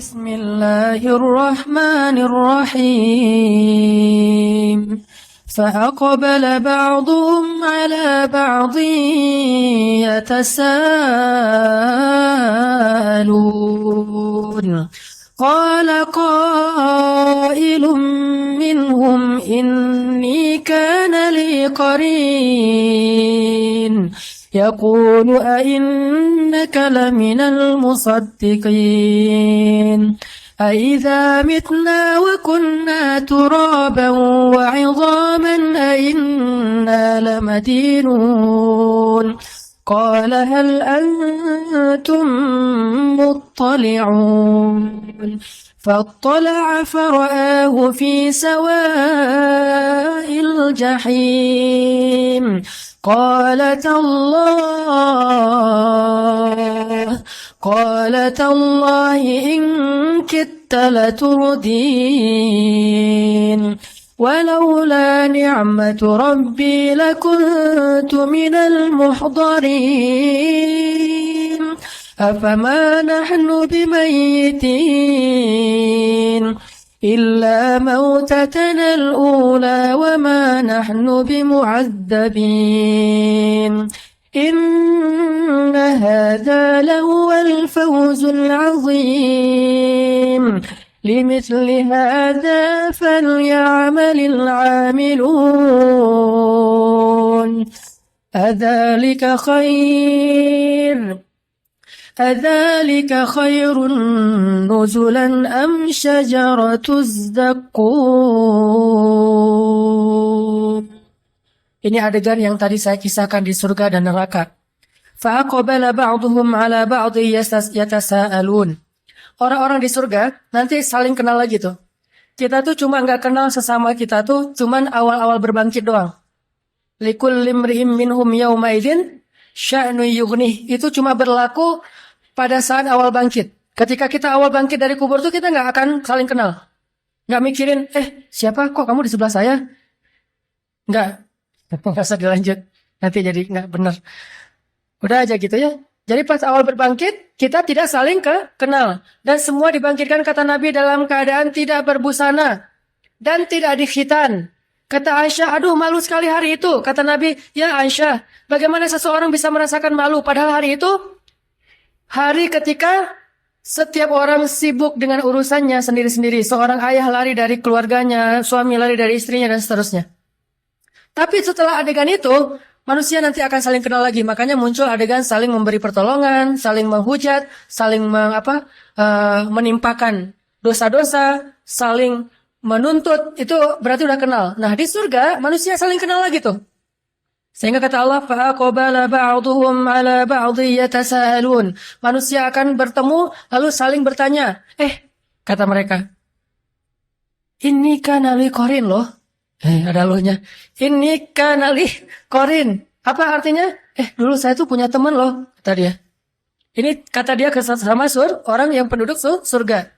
بسم الله الرحمن الرحيم فأقبل بعضهم على بعض يتساءلون قال قائل منهم إني كان لي قرين يقول أئنك لمن المصدقين أإذا متنا وكنا ترابا وعظاما أئنا لمدينون قال هل أنتم مطلعون فاطلع فرآه في سواء الجحيم قال تالله إن كدت لتردين ولولا نعمة ربي لكنت من المحضرين أفما نحن بميتين إلا موتتنا الأولى وما نحن بمعذبين إن هذا لهو الفوز العظيم لمثل هذا فليعمل العاملون أذلك خير نزلا أم شجرة الزقوم. Ini adegan yang tadi saya kisahkan di surga dan neraka. Fa'aqbala ba'duhum 'ala ba'dhi yatasaalun. Orang-orang di surga nanti saling kenal lagi tuh. Kita tuh cuma nggak kenal sesama kita tuh, cuman awal-awal berbangkit doang. Likulli imri'in minhum yawma idzin sya'nu yughnih. Itu cuma berlaku pada saat awal bangkit. Ketika kita awal bangkit dari kubur tuh kita nggak akan saling kenal. Nggak mikirin, siapa kok kamu di sebelah saya? Nggak usah dilanjut. Nanti jadi nggak benar. Udah aja gitu ya. Jadi pas awal berbangkit, kita tidak saling kenal. Dan semua dibangkitkan kata Nabi dalam keadaan tidak berbusana. Dan tidak dikhitan. Kata Aisyah, aduh malu sekali hari itu. Kata Nabi, ya Aisyah, bagaimana seseorang bisa merasakan malu? Padahal hari itu, hari ketika setiap orang sibuk dengan urusannya sendiri-sendiri. Seorang ayah lari dari keluarganya, suami lari dari istrinya, dan seterusnya. Tapi setelah adegan itu, manusia nanti akan saling kenal lagi. Makanya muncul adegan saling memberi pertolongan, saling menghujat, saling menimpakan dosa-dosa, saling menuntut. Itu berarti udah kenal. Nah, di surga manusia saling kenal lagi tuh. Sehingga kata Allah, fa'aqbala ba'duhum 'ala ba'dhi yatasaalun. Manusia akan bertemu lalu saling bertanya. Kata mereka, ini kana li qarin loh. Ada lohnya. Ini kana li qarin. Apa artinya? Dulu saya tuh punya teman loh, kata dia. Ini kata dia ke sama orang yang penduduk surga.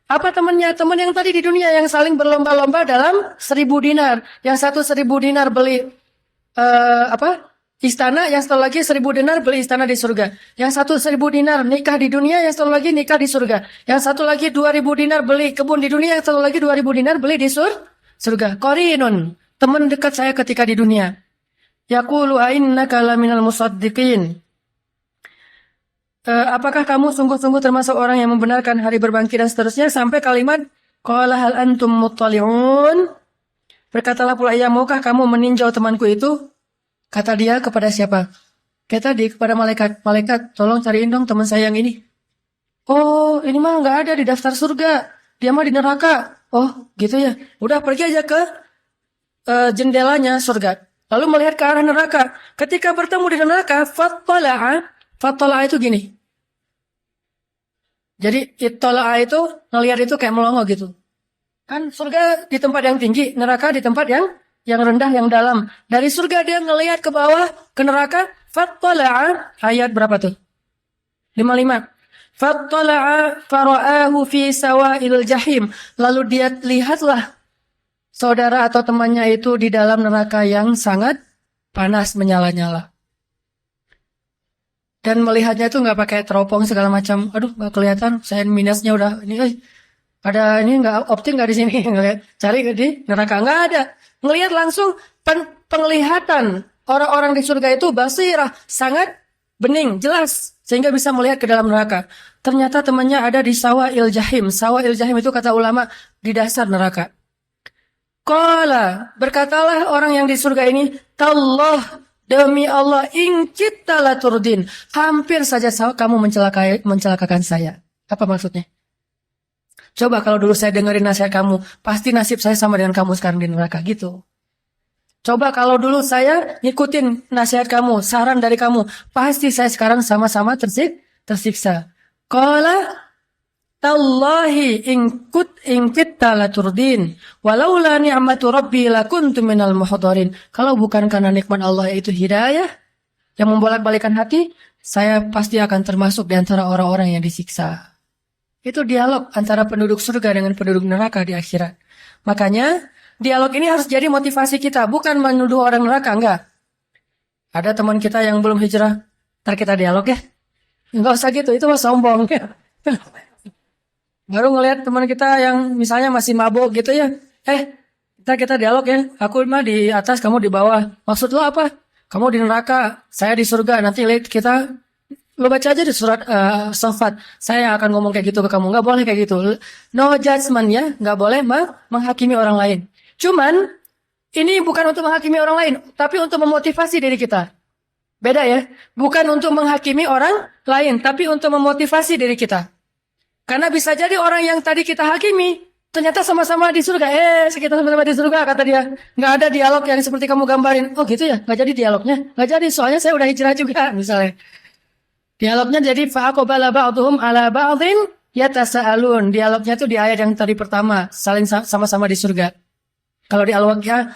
Apa temannya? Teman yang tadi di dunia yang saling berlomba-lomba dalam 1.000 dinar. Yang satu 1.000 dinar beli istana, yang satu lagi 1.000 dinar beli istana di surga. Yang satu 1.000 dinar nikah di dunia, yang satu lagi nikah di surga. Yang satu lagi 2.000 dinar beli kebun di dunia, yang satu lagi 2.000 dinar beli di surga. Qarinun, teman dekat saya ketika di dunia. Yaqulu ainnaka laminal musaddiqin. Apakah kamu sungguh-sungguh termasuk orang yang membenarkan hari berbangkit dan seterusnya sampai kalimat qala hal antum muttali'un. Berkatalah pula ia, maukah kamu meninjau temanku itu? Kata dia kepada siapa? Kata dia kepada malaikat. Malaikat, tolong cariin dong teman saya yang ini. Oh, ini mah nggak ada di daftar surga. Dia mah di neraka. Oh, gitu ya. Udah pergi aja ke jendelanya surga. Lalu melihat ke arah neraka. Ketika bertemu di neraka, fattala'a itu gini. Jadi ittala'a itu ngelihat itu kayak melongo gitu. Kan surga di tempat yang tinggi, neraka di tempat yang rendah, yang dalam. Dari surga dia ngelihat ke bawah, ke neraka. Fattala'a, ayat berapa tuh? 55. Fattala'a fara'ahu fi sawa'il jahim. Lalu dia lihatlah saudara atau temannya itu di dalam neraka yang sangat panas menyala-nyala. Dan melihatnya itu nggak pakai teropong segala macam. Aduh, nggak kelihatan. Saya minusnya udah ini. Ada ini nggak optik nggak di sini ngelihat cari di neraka nggak ada. Ngelihat langsung penglihatan orang-orang di surga itu basirah sangat bening jelas sehingga bisa melihat ke dalam neraka. Ternyata temannya ada di sawa'il jahim. Sawa'il jahim itu kata ulama di dasar neraka. Qala, berkatalah orang yang di surga ini, tallah, demi Allah, in kita la turdin. Hampir saja kamu mencelakakan saya. Apa maksudnya? Coba kalau dulu saya dengerin nasihat kamu, pasti nasib saya sama dengan kamu sekarang di neraka gitu. Coba kalau dulu saya ngikutin nasihat kamu, saran dari kamu, pasti saya sekarang sama-sama tersiksa. Qala tallahi in kitta la turdin walaula ni'matu rabbi lakuntu minal muhdarin. Kalau bukan karena nikmat Allah yaitu hidayah yang membolak-balikan hati, saya pasti akan termasuk di antara orang-orang yang disiksa. Itu dialog antara penduduk surga dengan penduduk neraka di akhirat. Makanya dialog ini harus jadi motivasi kita, bukan menuduh orang neraka, enggak. Ada teman kita yang belum hijrah, ntar kita dialog ya. Enggak usah gitu, itu mah sombong ya. Baru ngelihat teman kita yang misalnya masih mabuk gitu ya. Kita dialog ya. Aku mah di atas, kamu di bawah. Maksud lo apa? Kamu di neraka, saya di surga. Nanti lihat kita, lo baca aja di surat Shafat. Saya akan ngomong kayak gitu ke kamu. Nggak boleh kayak gitu. No judgment ya. Nggak boleh menghakimi orang lain. Cuman, ini bukan untuk menghakimi orang lain. Tapi untuk memotivasi diri kita. Beda ya. Bukan untuk menghakimi orang lain. Tapi untuk memotivasi diri kita. Karena bisa jadi orang yang tadi kita hakimi. Ternyata sama-sama di surga. Kita sama-sama di surga kata dia. Nggak ada dialog yang seperti kamu gambarin. Oh gitu ya. Nggak jadi dialognya. Nggak jadi. Soalnya saya udah hijrah juga misalnya. Dialognya jadi fa'aqbala ba'dhum 'ala ba'dhin yatasaalun. Dialognya itu di ayat yang tadi pertama, saling sama-sama di surga. Kalau di Al-Waqiah,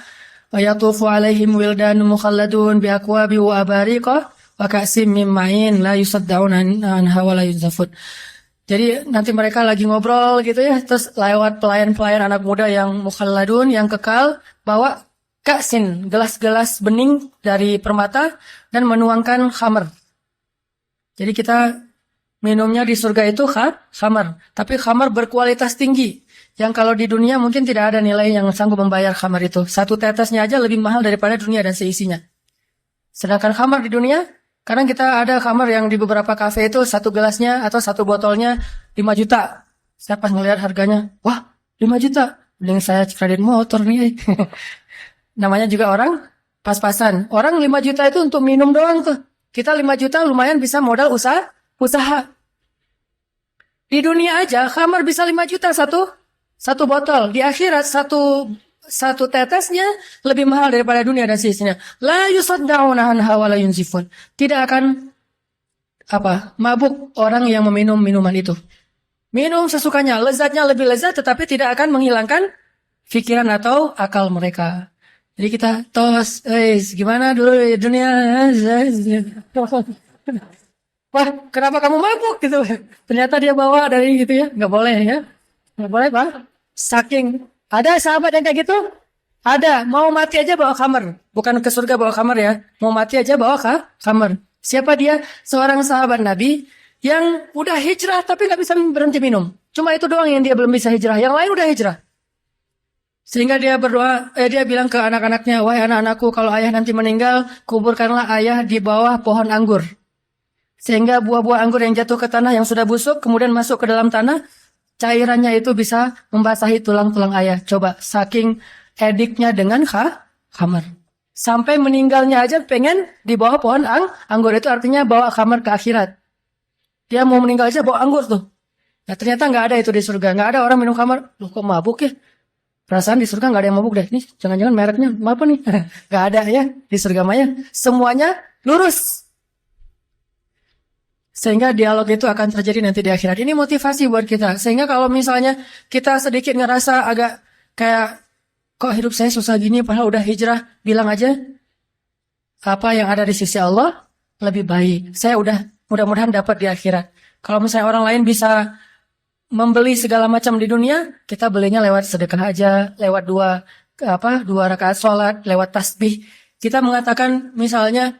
yatufu 'alaihim wildanun mukhalladun biaqwabi wa abariqa wa ka'sim min ma'in la yusaddauna anha wa la yunzafun. Jadi nanti mereka lagi ngobrol gitu ya, terus lewat pelayan-pelayan anak muda yang mukhalladun, yang kekal, bawa ka'sin, gelas-gelas bening dari permata dan menuangkan khamr. Jadi kita minumnya di surga itu khamar. Tapi khamar berkualitas tinggi. Yang kalau di dunia mungkin tidak ada nilai yang sanggup membayar khamar itu. Satu tetesnya aja lebih mahal daripada dunia dan seisinya. Sedangkan khamar di dunia, kadang kita ada khamar yang di beberapa kafe itu satu gelasnya atau satu botolnya 5 juta. Saya pas ngelihat harganya, wah 5 juta. Mending saya kredit motor nih. Namanya juga orang pas-pasan. Orang 5 juta itu untuk minum doang tuh. Kita 5 juta lumayan bisa modal usaha. Di dunia aja khamar bisa 5 juta satu botol. Di akhirat satu tetesnya lebih mahal daripada dunia dan seisinya. La yusaddauna anha wa la yunzifun. Tidak akan mabuk orang yang meminum minuman itu. Minum sesukanya, lezatnya lebih lezat tetapi tidak akan menghilangkan pikiran atau akal mereka. Jadi kita tos, gimana dulu di dunia? Wah, kenapa kamu mabuk gitu? Ternyata dia bawa dari gitu ya, nggak boleh ya, nggak boleh Pak. Saking ada sahabat yang kayak gitu, ada mau mati aja bawa khamar, bukan ke surga bawa khamar ya, mau mati aja bawa khamar. Siapa dia? Seorang sahabat Nabi yang udah hijrah tapi nggak bisa berhenti minum. Cuma itu doang yang dia belum bisa hijrah, yang lain udah hijrah. Sehingga dia berdoa, dia bilang ke anak-anaknya, wahai anak-anakku, kalau ayah nanti meninggal, kuburkanlah ayah di bawah pohon anggur. Sehingga buah-buah anggur yang jatuh ke tanah yang sudah busuk, kemudian masuk ke dalam tanah, cairannya itu bisa membasahi tulang-tulang ayah. Coba, saking ediknya dengan khamar. Sampai meninggalnya aja pengen di bawah pohon anggur, itu artinya bawa khamar ke akhirat. Dia mau meninggal aja bawa anggur tuh. Nah ternyata nggak ada itu di surga, nggak ada orang minum khamar. Loh kok mabuk ya? Perasaan di surga nggak ada yang mabuk deh. Nih, jangan-jangan mereknya apa nih? Nggak ada ya di surga maya. Semuanya lurus. Sehingga dialog itu akan terjadi nanti di akhirat. Ini motivasi buat kita. Sehingga kalau misalnya kita sedikit ngerasa agak kayak, kok hidup saya susah gini, padahal udah hijrah, bilang aja apa yang ada di sisi Allah lebih baik. Saya udah mudah-mudahan dapat di akhirat. Kalau misalnya orang lain bisa membeli segala macam di dunia, kita belinya lewat sedekah aja, lewat dua rakaat sholat, lewat tasbih. Kita mengatakan misalnya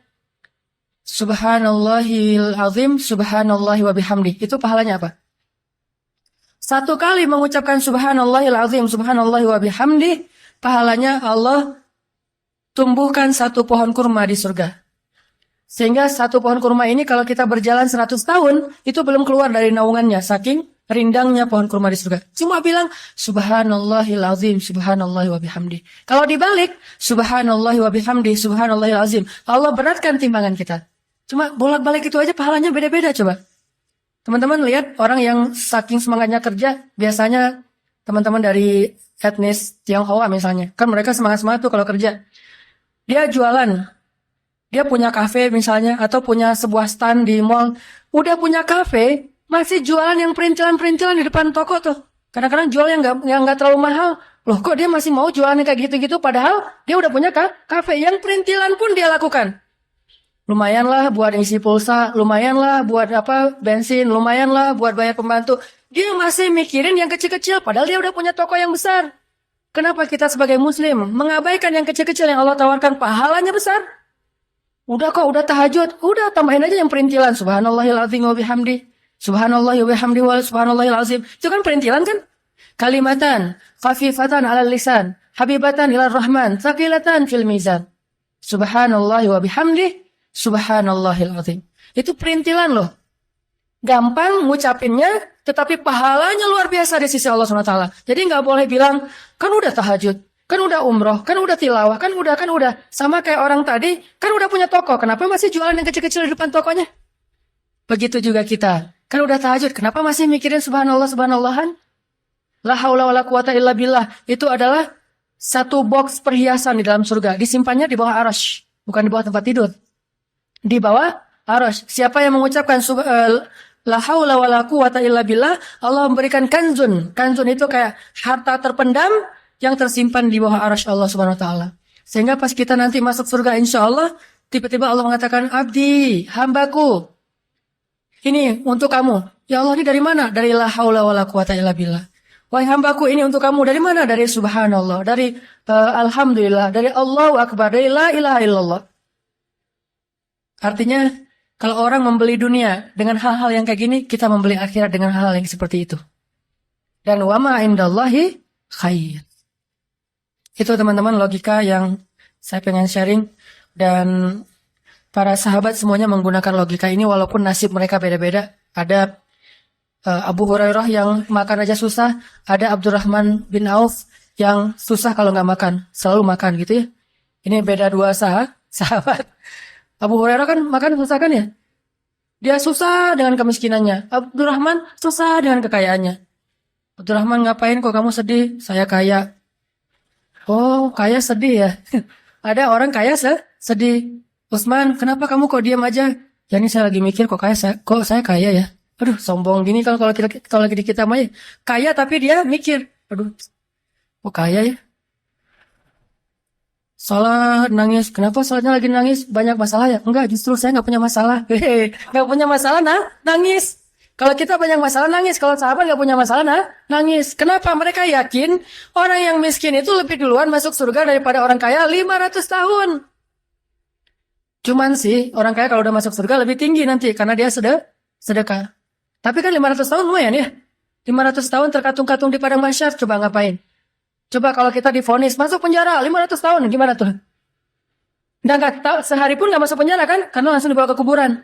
Subhanallahil azim, subhanallahi wa bihamdi. Itu pahalanya apa? Satu kali mengucapkan subhanallahil azim, subhanallahi wa bihamdi, pahalanya Allah tumbuhkan satu pohon kurma di surga. Sehingga satu pohon kurma ini kalau kita berjalan 100 tahun, itu belum keluar dari naungannya, saking rindangnya pohon kurma di surga. Cuma bilang, subhanallahil azim, subhanallahi wa bihamdi. Kalau dibalik, subhanallahi wa bihamdi, subhanallahil azim. Allah beratkan timbangan kita. Cuma bolak-balik itu aja pahalanya beda-beda coba. Teman-teman lihat orang yang saking semangatnya kerja, biasanya teman-teman dari etnis Tionghoa misalnya. Kan mereka semangat-semangat tuh kalau kerja. Dia jualan. Dia punya kafe misalnya, atau punya sebuah stand di mall. Udah punya kafe, masih jualan yang perintilan-perintilan di depan toko tuh. Kadang-kadang jual yang nggak terlalu mahal. Loh kok dia masih mau jualan kayak gitu-gitu, padahal dia udah punya kafe. Yang perintilan pun dia lakukan. Lumayanlah buat isi pulsa, lumayanlah buat bensin, lumayanlah buat bayar pembantu. Dia masih mikirin yang kecil-kecil, padahal dia udah punya toko yang besar. Kenapa kita sebagai muslim mengabaikan yang kecil-kecil yang Allah tawarkan pahalanya besar? Udah kok, udah tahajud. Udah tambahin aja yang perintilan. Subhanallahil azim wa bihamdi. Subhanallahi wa bihamdi wa subhanallahil azim. Itu kan perintilan kan? Kalimatan. Khafifatan ala lisan. Habibatan ila rahman. Thaqilatan fil mizan. Subhanallahi wa bihamdi. Subhanallahil azim. Itu perintilan loh. Gampang ngucapinnya, tetapi pahalanya luar biasa di sisi Allah SWT. Jadi nggak boleh bilang, kan udah tahajud. Kan udah umroh, kan udah tilawah, kan udah. Sama kayak orang tadi, kan udah punya toko. Kenapa masih jualan yang kecil-kecil di depan tokonya? Begitu juga kita. Kan udah tahajud, kenapa masih mikirin subhanallah, subhanallahan? La haula wala quwata illa billah. Itu adalah satu box perhiasan di dalam surga. Disimpannya di bawah arasy. Bukan di bawah tempat tidur. Di bawah arasy. Siapa yang mengucapkan la haula wala quwata illa billah, Allah memberikan kanzun. Kanzun itu kayak harta terpendam yang tersimpan di bawah arasy Allah Subhanahu wa taala. Sehingga pas kita nanti masuk surga insyaallah, tiba-tiba Allah mengatakan, "Abdi, hambaku. Ini untuk kamu." Ya Allah, ini dari mana? Dari la haula wala quwata illa billah. Wahai hambaku, ini untuk kamu. Dari mana? Dari subhanallah, dari alhamdulillah, dari Allahu akbar, dari la ilaha illallah. Artinya, kalau orang membeli dunia dengan hal-hal yang kayak gini, kita membeli akhirat dengan hal-hal yang seperti itu. Dan wa ma indallahi khair. Itu teman-teman logika yang saya pengen sharing, dan para sahabat semuanya menggunakan logika ini walaupun nasib mereka beda-beda. Ada Abu Hurairah yang makan aja susah, ada Abdurrahman bin Auf yang susah kalau nggak makan, selalu makan gitu ya. Ini beda dua sahabat. Abu Hurairah kan makan susah kan ya? Dia susah dengan kemiskinannya. Abdurrahman susah dengan kekayaannya. Abdurrahman, ngapain kok kamu sedih? Saya kaya. Oh, kaya sedih ya. Ada orang kaya sedih. Usman, kenapa kamu kok diam aja? Ya ini saya lagi mikir kok saya kaya ya. Aduh, sombong gini kalau lagi kita mah ya. Kaya tapi dia mikir. Aduh, kok kaya ya? Salat nangis. Kenapa salatnya lagi nangis? Banyak masalah ya? Enggak, justru saya nggak punya masalah. Nggak punya masalah nangis. Kalau kita banyak masalah nangis, kalau sahabat nggak punya masalah nangis. Kenapa? Mereka yakin orang yang miskin itu lebih duluan masuk surga daripada orang kaya 500 tahun. Cuman sih orang kaya kalau udah masuk surga lebih tinggi nanti karena dia sedekah. Tapi kan 500 tahun lumayan ya. 500 tahun terkatung-katung di padang mahsyar, coba ngapain? Coba kalau kita divonis masuk penjara 500 tahun, gimana tuh? Sehari pun nggak masuk penjara kan? Karena langsung dibawa ke kuburan.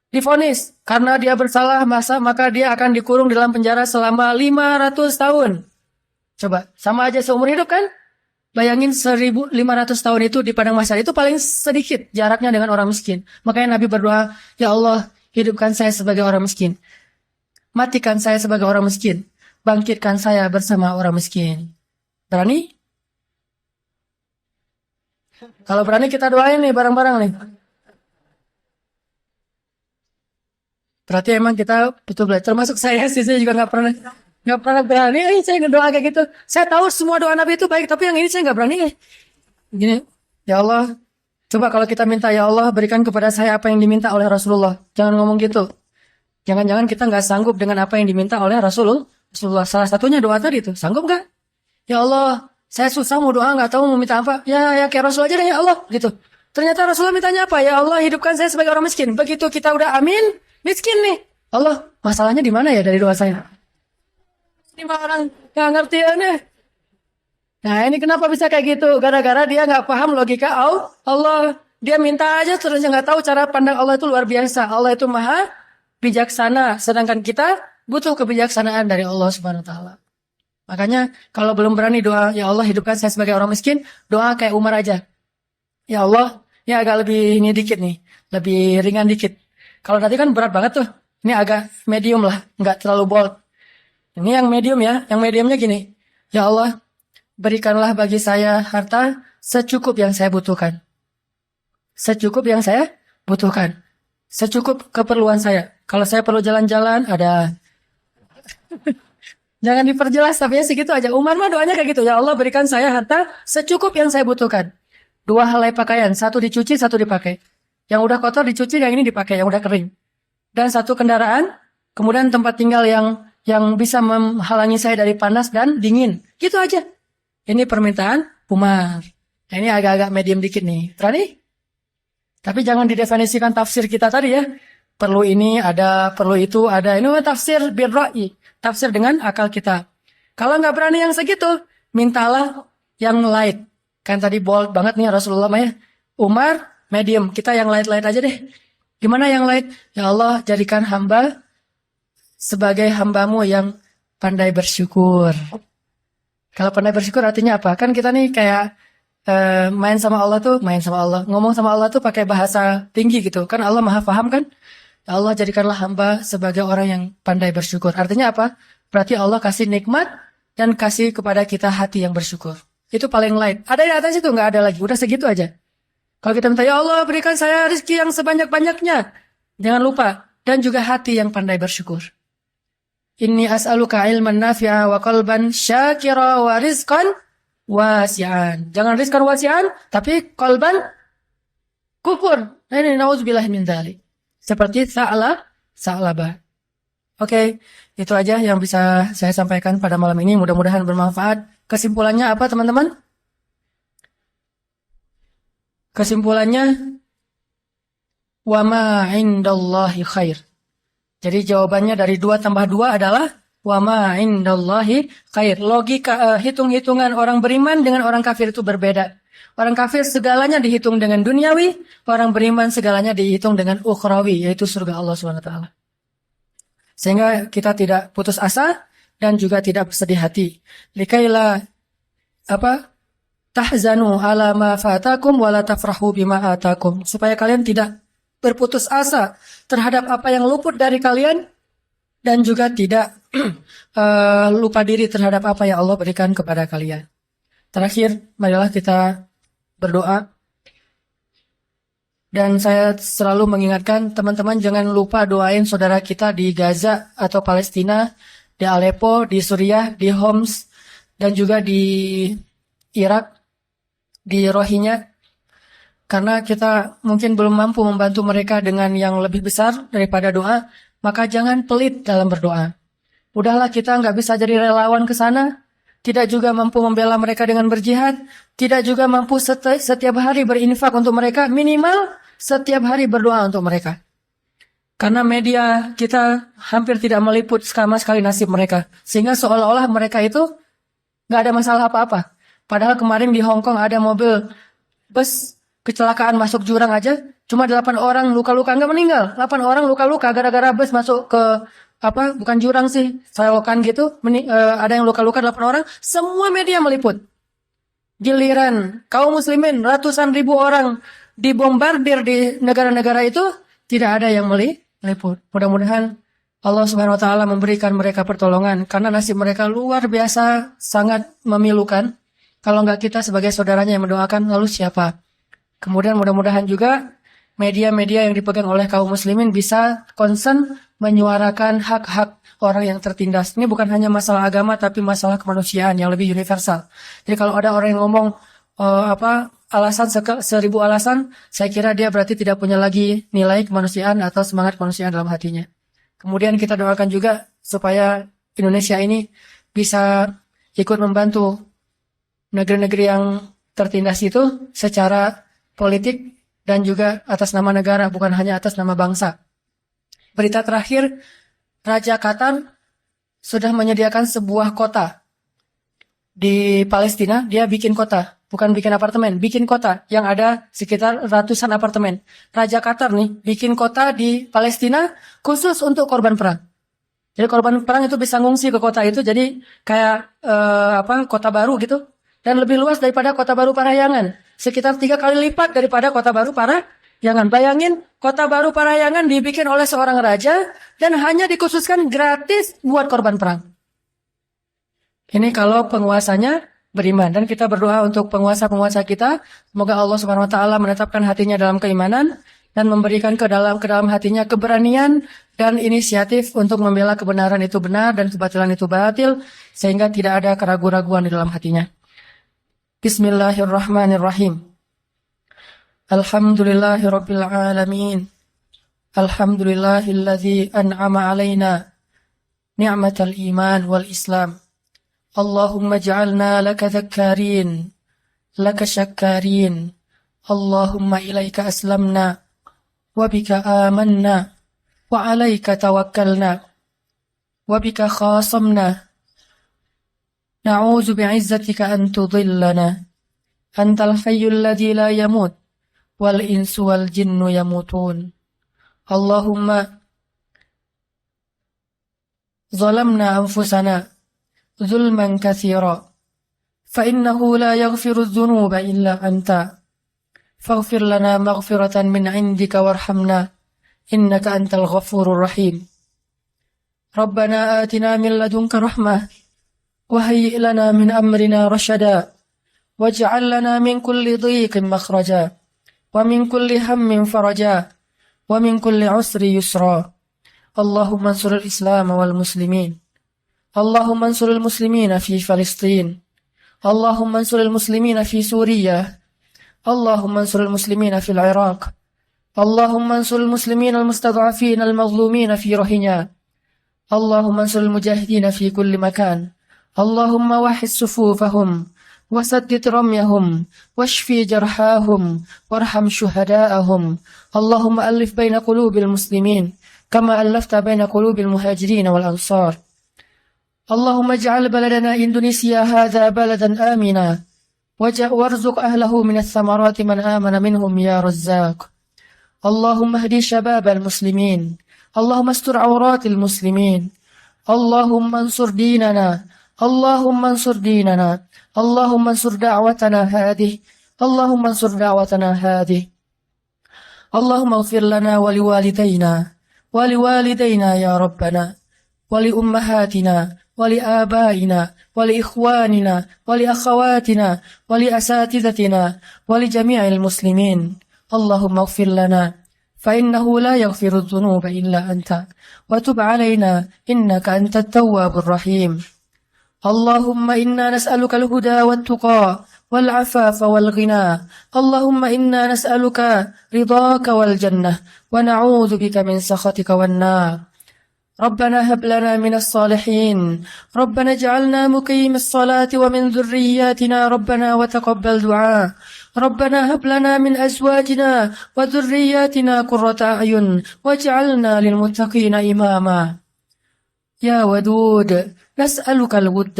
Divonis karena dia bersalah maka dia akan dikurung di dalam penjara selama 500 tahun. Coba, sama aja seumur hidup kan? Bayangin 1500 tahun itu di padang mahsyar itu paling sedikit jaraknya dengan orang miskin. Makanya Nabi berdoa, ya Allah, hidupkan saya sebagai orang miskin. Matikan saya sebagai orang miskin. Bangkitkan saya bersama orang miskin. Berani? Kalau berani kita doain nih bareng-bareng nih. Berarti emang kita betul belajar. Termasuk saya sih, saya juga nggak pernah berani. Saya ngedoa kayak gitu. Saya tahu semua doa Nabi itu baik, tapi yang ini saya nggak berani. Gini, ya Allah, coba kalau kita minta, ya Allah berikan kepada saya apa yang diminta oleh Rasulullah. Jangan ngomong gitu. Jangan-jangan kita nggak sanggup dengan apa yang diminta oleh Rasulullah. Salah satunya doa tadi itu. Sanggup nggak? Ya Allah, saya susah mau doa, nggak tahu mau minta apa. Ya kayak Rasul aja deh ya Allah, gitu. Ternyata Rasulullah mintanya apa? Ya Allah, hidupkan saya sebagai orang miskin. Begitu kita udah amin, miskin nih. Allah, masalahnya di mana ya dari doa saya? Ini mah orang nggak ngerti ya nih. Nah, ini kenapa bisa kayak gitu? Gara-gara dia nggak paham logika Allah. Dia minta aja terus nggak tahu cara pandang Allah itu luar biasa. Allah itu maha bijaksana. Sedangkan kita butuh kebijaksanaan dari Allah Subhanahu Wa Taala. Makanya kalau belum berani doa, ya Allah hidupkan saya sebagai orang miskin, doa kayak Umar aja. Ya Allah, ini agak lebih ini dikit nih, lebih ringan dikit. Kalau tadi kan berat banget tuh. Ini agak medium lah, nggak terlalu bold. Ini yang medium ya, yang mediumnya gini. Ya Allah, berikanlah bagi saya harta secukup yang saya butuhkan. Secukup yang saya butuhkan. Secukup keperluan saya. Kalau saya perlu jalan-jalan, ada. Jangan diperjelas, tapi ya segitu aja. Umar mah doanya kayak gitu. Ya Allah, berikan saya harta secukup yang saya butuhkan. 2 helai pakaian, 1 dicuci, 1 dipakai. Yang udah kotor dicuci, yang ini dipakai, yang udah kering. Dan 1 kendaraan, kemudian tempat tinggal yang bisa menghalangi saya dari panas dan dingin. Gitu aja. Ini permintaan Umar. Nah, ini agak-agak medium dikit nih. Berani? Tapi jangan didefinisikan tafsir kita tadi ya. Perlu ini ada, perlu itu ada. Ini tafsir birra'i. Tafsir dengan akal kita. Kalau nggak berani yang segitu, mintalah yang light. Kan tadi bold banget nih Rasulullah ya. Umar, medium. Kita yang light-light aja deh. Gimana yang light? Ya Allah, jadikan hamba sebagai hambamu yang pandai bersyukur. Kalau pandai bersyukur artinya apa? Kan kita nih kayak main sama Allah tuh, main sama Allah. Ngomong sama Allah tuh pakai bahasa tinggi gitu. Kan Allah maha paham kan? Ya Allah, jadikanlah hamba sebagai orang yang pandai bersyukur. Artinya apa? Berarti Allah kasih nikmat dan kasih kepada kita hati yang bersyukur. Itu paling light. Ada di atas itu? Nggak ada lagi. Udah segitu aja. Kalau kita minta, ya Allah berikan saya rezeki yang sebanyak-banyaknya. Jangan lupa. Dan juga hati yang pandai bersyukur. Inni as'aluka ilman nafi'a wa qalban syakira wa rizqan wasi'an. Jangan rizqan wasi'an, tapi qalban kufur. Nah ini na'udzubillah min dzalik. Seperti sa'labah. Oke, itu aja yang bisa saya sampaikan pada malam ini. Mudah-mudahan bermanfaat. Kesimpulannya apa teman-teman? Kesimpulannya, wa ma indallahi khair. Jadi jawabannya dari 2 tambah 2 adalah wa ma indallahi khair. Logika hitung-hitungan orang beriman dengan orang kafir itu berbeda. Orang kafir segalanya dihitung dengan duniawi, orang beriman segalanya dihitung dengan ukhrawi, yaitu surga Allah SWT. Sehingga kita tidak putus asa dan juga tidak bersedih hati. Likaila tahzanu ala ma fatakum wa la tafrahu bima atakum. Supaya kalian tidak berputus asa terhadap apa yang luput dari kalian dan juga tidak lupa diri terhadap apa yang Allah berikan kepada kalian. Terakhir, marilah kita berdoa. Dan saya selalu mengingatkan teman-teman jangan lupa doain saudara kita di Gaza atau Palestina, di Aleppo, di Suriah, di Homs, dan juga di Irak, di Rohingya. Karena kita mungkin belum mampu membantu mereka dengan yang lebih besar daripada doa, maka jangan pelit dalam berdoa. Udahlah kita nggak bisa jadi relawan ke sana, tidak juga mampu membela mereka dengan berjihad, tidak juga mampu setiap hari berinfak untuk mereka, minimal setiap hari berdoa untuk mereka. Karena media kita hampir tidak meliput sama sekali nasib mereka. Sehingga seolah-olah mereka itu nggak ada masalah apa-apa. Padahal kemarin di Hong Kong ada mobil bus kecelakaan masuk jurang aja, cuma 8 orang luka-luka, nggak meninggal. 8 orang luka-luka gara-gara bus masuk ke bukan jurang sih, selokan gitu, ada yang luka-luka 8 orang, semua media meliput. Giliran kaum muslimin ratusan ribu orang dibombardir di negara-negara itu, tidak ada yang meliput. Mudah-mudahan Allah Subhanahu wa taala memberikan mereka pertolongan karena nasib mereka luar biasa sangat memilukan. Kalau enggak kita sebagai saudaranya yang mendoakan, lalu siapa? Kemudian mudah-mudahan juga media-media yang dipegang oleh kaum muslimin bisa concern menyuarakan hak-hak orang yang tertindas. Ini bukan hanya masalah agama tapi masalah kemanusiaan yang lebih universal. Jadi kalau ada orang yang ngomong alasan 1000 alasan, saya kira dia berarti tidak punya lagi nilai kemanusiaan atau semangat kemanusiaan dalam hatinya. Kemudian kita doakan juga supaya Indonesia ini bisa ikut membantu negeri-negeri yang tertindas itu secara politik dan juga atas nama negara, bukan hanya atas nama bangsa. Berita terakhir, Raja Qatar sudah menyediakan sebuah kota di Palestina. Dia bikin kota, bukan bikin apartemen, bikin kota yang ada sekitar ratusan apartemen. Raja Qatar nih bikin kota di Palestina khusus untuk korban perang. Jadi korban perang itu bisa ngungsi ke kota itu, jadi kayak kota baru gitu, dan lebih luas daripada kota baru Parahyangan, sekitar 3 kali lipat daripada kota baru Parahyangan. Bayangin, kota baru Parahyangan dibikin oleh seorang raja dan hanya dikhususkan gratis buat korban perang. Ini kalau penguasanya beriman, dan kita berdoa untuk penguasa-penguasa kita, semoga Allah Subhanahu wa taala menetapkan hatinya dalam keimanan dan memberikan ke dalam hatinya keberanian dan inisiatif untuk membela kebenaran itu benar dan kebatilan itu batil, sehingga tidak ada keraguan-raguan di dalam hatinya. Bismillahirrahmanirrahim. Alhamdulillahirabbil alamin. Alhamdulillahilladzi an'ama alaina ni'matal iman wal islam. Allahumma ij'alna laka dzakkarin, laka syakkarin. Allahumma ilaika aslamna wa bika amanna wa 'alaika tawakkalna wa bika khasamna. Na'udzu bi'izzatika an tudhillana. Antal hayyul ladzi la yamut wal insu wal jinnu yamutun. Allahumma zalamna anfusana zulman katsira fa innahu la yaghfiru adh-dhunuba illa anta faghfir lana maghfiratan min 'indika warhamna innaka antal ghafurur rahim. Rabbana atina min ladunka rahmah wa hayyi' lana min amrina rashada waj'al lana min kulli dhiqin makhraja wa min kulli hammin faraja wa min kulli usri yusra. Allahumma ansuril Islam wal muslimin. Allahumma ansuril muslimina fi Palestin. Allahumma ansuril muslimina fi Suriah. Allahumma ansuril muslimina fil Iraq. Allahumma ansuril muslimina al-mustad'afina al-mazlumina fi Rohingya. Allahumma ansuril mujahidina fi kulli makan. Allahumma wahid sufufahum وسدد رميهم واشفي جرحاهم وارحم شهداءهم. اللهم ألف بين قلوب المسلمين كما ألفت بين قلوب المهاجرين والأنصار. اللهم اجعل بلدنا إندونيسيا هذا بلدا آمنا وارزق أهله من الثمرات من آمن منهم يا رزاق. اللهم اهدي شباب المسلمين. اللهم استر عورات المسلمين. اللهم انصر ديننا. اللهم انصر ديننا. اللهم انصر دعوتنا هذه. اللهم انصر دعوتنا هذه. اللهم اغفر لنا ولوالدينا يا ربنا ولأمهاتنا ولآبائنا ولإخواننا ولأخواتنا ولأساتذتنا ولجميع المسلمين. اللهم اغفر لنا فإنه لا يغفر الذنوب إلا أنت وتب علينا إنك أنت التواب الرحيم. اللهم إنا نسألك الهدى والتقى والعفاف والغنى. اللهم إنا نسألك رضاك والجنة ونعوذ بك من سخطك والنار. ربنا هب لنا من الصالحين. ربنا اجعلنا مقيم الصلاة ومن ذرياتنا ربنا وتقبل دعاء. ربنا هب لنا من أزواجنا وذرياتنا قرة أعين واجعلنا للمتقين إماما. يا ودود نسألك الود.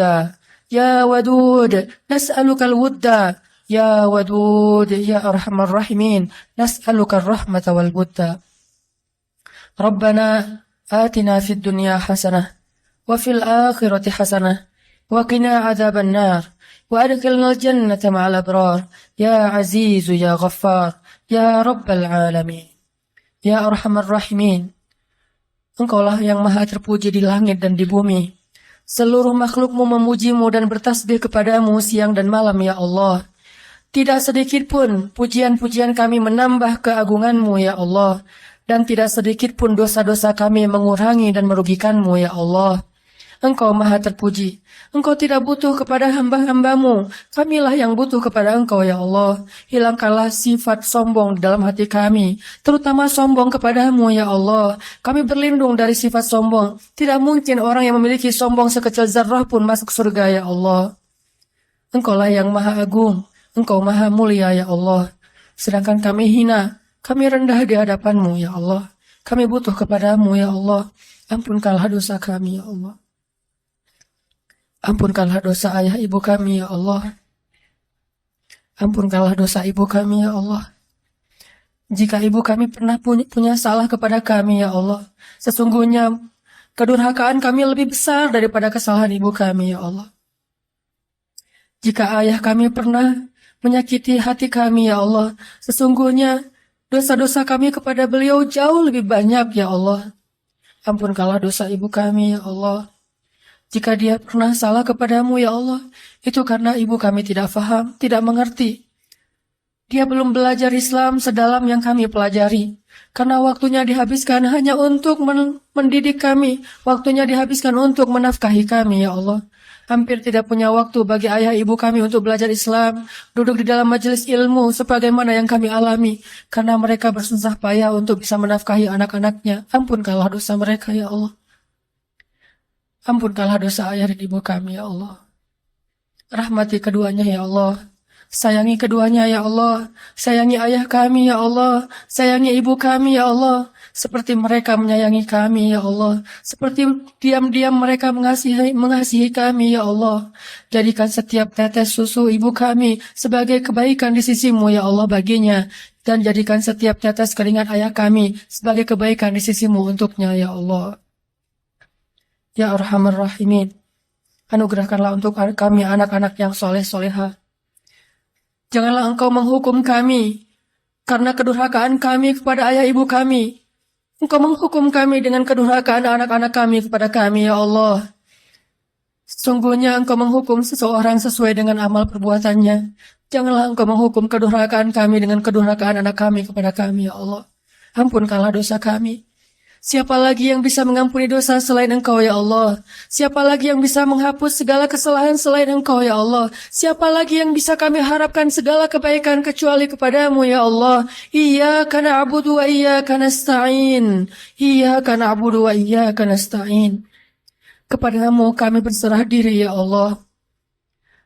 يا ودود نسألك الود. يا ودود يا أرحم الراحمين نسألك الرحمة والود. ربنا آتنا في الدنيا حسنة وفي الآخرة حسنة وقنا عذاب النار وأدخلنا الجنة مع الأبرار يا عزيز يا غفار يا رب العالمين يا أرحم الراحمين. Engkaulah yang maha terpuji di langit dan di bumi. Seluruh makhlukmu memujimu dan bertasbih kepadamu siang dan malam ya Allah. Tidak sedikit pun pujian-pujian kami menambah keagunganmu ya Allah. Dan tidak sedikit pun dosa-dosa kami mengurangi dan merugikanmu ya Allah. Engkau maha terpuji. Engkau tidak butuh kepada hamba-hambamu. Kamilah yang butuh kepada Engkau ya Allah. Hilangkanlah sifat sombong di dalam hati kami. Terutama sombong kepadamu ya Allah. Kami berlindung dari sifat sombong. Tidak mungkin orang yang memiliki sombong sekecil zarrah pun masuk surga ya Allah. Engkaulah yang maha agung. Engkau maha mulia ya Allah. Sedangkan kami hina. Kami rendah di hadapan-Mu, ya Allah. Kami butuh kepada-Mu, ya Allah. Ampunkanlah dosa kami, ya Allah. Ampunkanlah dosa ayah ibu kami, ya Allah. Ampunkanlah dosa ibu kami, ya Allah. Jika ibu kami pernah punya salah kepada kami, ya Allah, sesungguhnya kedurhakaan kami lebih besar daripada kesalahan ibu kami, ya Allah. Jika ayah kami pernah menyakiti hati kami, ya Allah, sesungguhnya dosa-dosa kami kepada beliau jauh lebih banyak, ya Allah. Ampunkanlah dosa ibu kami, ya Allah. Jika dia pernah salah kepadamu, ya Allah, itu karena ibu kami tidak faham, tidak mengerti. Dia belum belajar Islam sedalam yang kami pelajari. Karena waktunya dihabiskan hanya untuk mendidik kami. Waktunya dihabiskan untuk menafkahi kami, ya Allah. Hampir tidak punya waktu bagi ayah ibu kami untuk belajar Islam, duduk di dalam majelis ilmu sebagaimana yang kami alami. Karena mereka bersusah payah untuk bisa menafkahi anak-anaknya. Ampunkanlah dosa mereka, ya Allah. Ampunkanlah dosa ayah dan ibu kami, ya Allah. Rahmati keduanya, ya Allah. Sayangi keduanya, ya Allah. Sayangi ayah kami, ya Allah. Sayangi ibu kami, ya Allah. Seperti mereka menyayangi kami, ya Allah. Seperti diam-diam mereka mengasihi kami, ya Allah. Jadikan setiap tetes susu ibu kami sebagai kebaikan di sisimu, ya Allah, baginya. Dan jadikan setiap tetes keringat ayah kami sebagai kebaikan di sisimu untuknya, ya Allah. Ya Arhamar Rahimin, anugerahkanlah untuk kami anak-anak yang soleh-soleha. Janganlah Engkau menghukum kami karena kedurhakaan kami kepada ayah ibu kami. Engkau menghukum kami dengan kedurhakaan anak-anak kami kepada kami, ya Allah. Sesungguhnya Engkau menghukum seseorang sesuai dengan amal perbuatannya. Janganlah Engkau menghukum kedurhakaan kami dengan kedurhakaan anak kami kepada kami, ya Allah. Ampunkanlah dosa kami. Siapa lagi yang bisa mengampuni dosa selain Engkau, ya Allah? Siapa lagi yang bisa menghapus segala kesalahan selain Engkau, ya Allah? Siapa lagi yang bisa kami harapkan segala kebaikan kecuali kepadamu, ya Allah? Iyyaka na'budu wa iyyaka nasta'in. Iyyaka na'budu wa iyyaka nasta'in. Kepadamu kami berserah diri, ya Allah.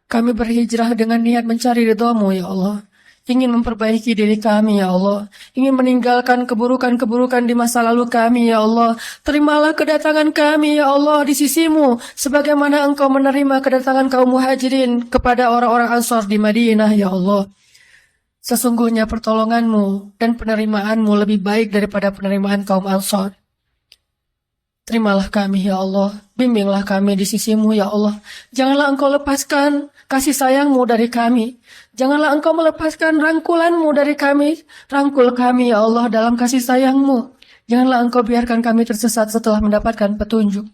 Kami berhijrah dengan niat mencari ridha-Mu, ya Allah. Ingin memperbaiki diri kami, ya Allah. Ingin meninggalkan keburukan-keburukan di masa lalu kami, ya Allah. Terimalah kedatangan kami, ya Allah, di sisimu. Sebagaimana Engkau menerima kedatangan kaum muhajirin kepada orang-orang Ansar di Madinah, ya Allah. Sesungguhnya pertolongan-Mu dan penerimaan-Mu lebih baik daripada penerimaan kaum Ansar. Terimalah kami, ya Allah. Bimbinglah kami di sisimu, ya Allah. Janganlah Engkau lepaskan kasih sayang-Mu dari kami. Janganlah Engkau melepaskan rangkulan-Mu dari kami. Rangkul kami, ya Allah, dalam kasih sayang-Mu. Janganlah Engkau biarkan kami tersesat setelah mendapatkan petunjuk.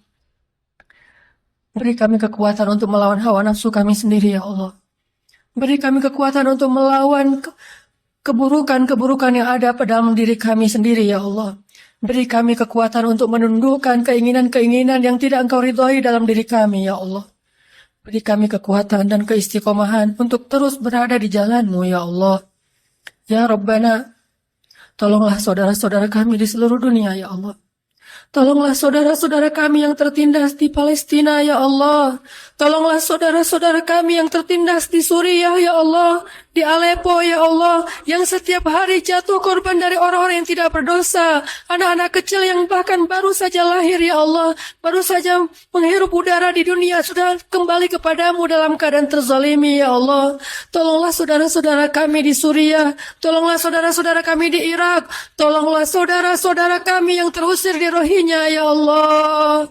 Beri kami kekuatan untuk melawan hawa nafsu kami sendiri, ya Allah. Beri kami kekuatan untuk melawan keburukan-keburukan yang ada pada dalam diri kami sendiri, ya Allah. Beri kami kekuatan untuk menundukkan keinginan-keinginan yang tidak Engkau ridhoi dalam diri kami, ya Allah. Beri kami kekuatan dan keistiqomahan untuk terus berada di jalan-Mu, ya Allah. Ya Rabbana, tolonglah saudara-saudara kami di seluruh dunia, ya Allah. Tolonglah saudara-saudara kami yang tertindas di Palestina, ya Allah. Tolonglah saudara-saudara kami yang tertindas di Suriah, ya Allah. Di Aleppo, ya Allah, yang setiap hari jatuh korban dari orang-orang yang tidak berdosa. Anak-anak kecil yang bahkan baru saja lahir, ya Allah. Baru saja menghirup udara di dunia, sudah kembali kepadamu dalam keadaan terzalimi, ya Allah. Tolonglah saudara-saudara kami di Suriah. Tolonglah saudara-saudara kami di Irak. Tolonglah saudara-saudara kami yang terusir di Rohingya, ya Allah.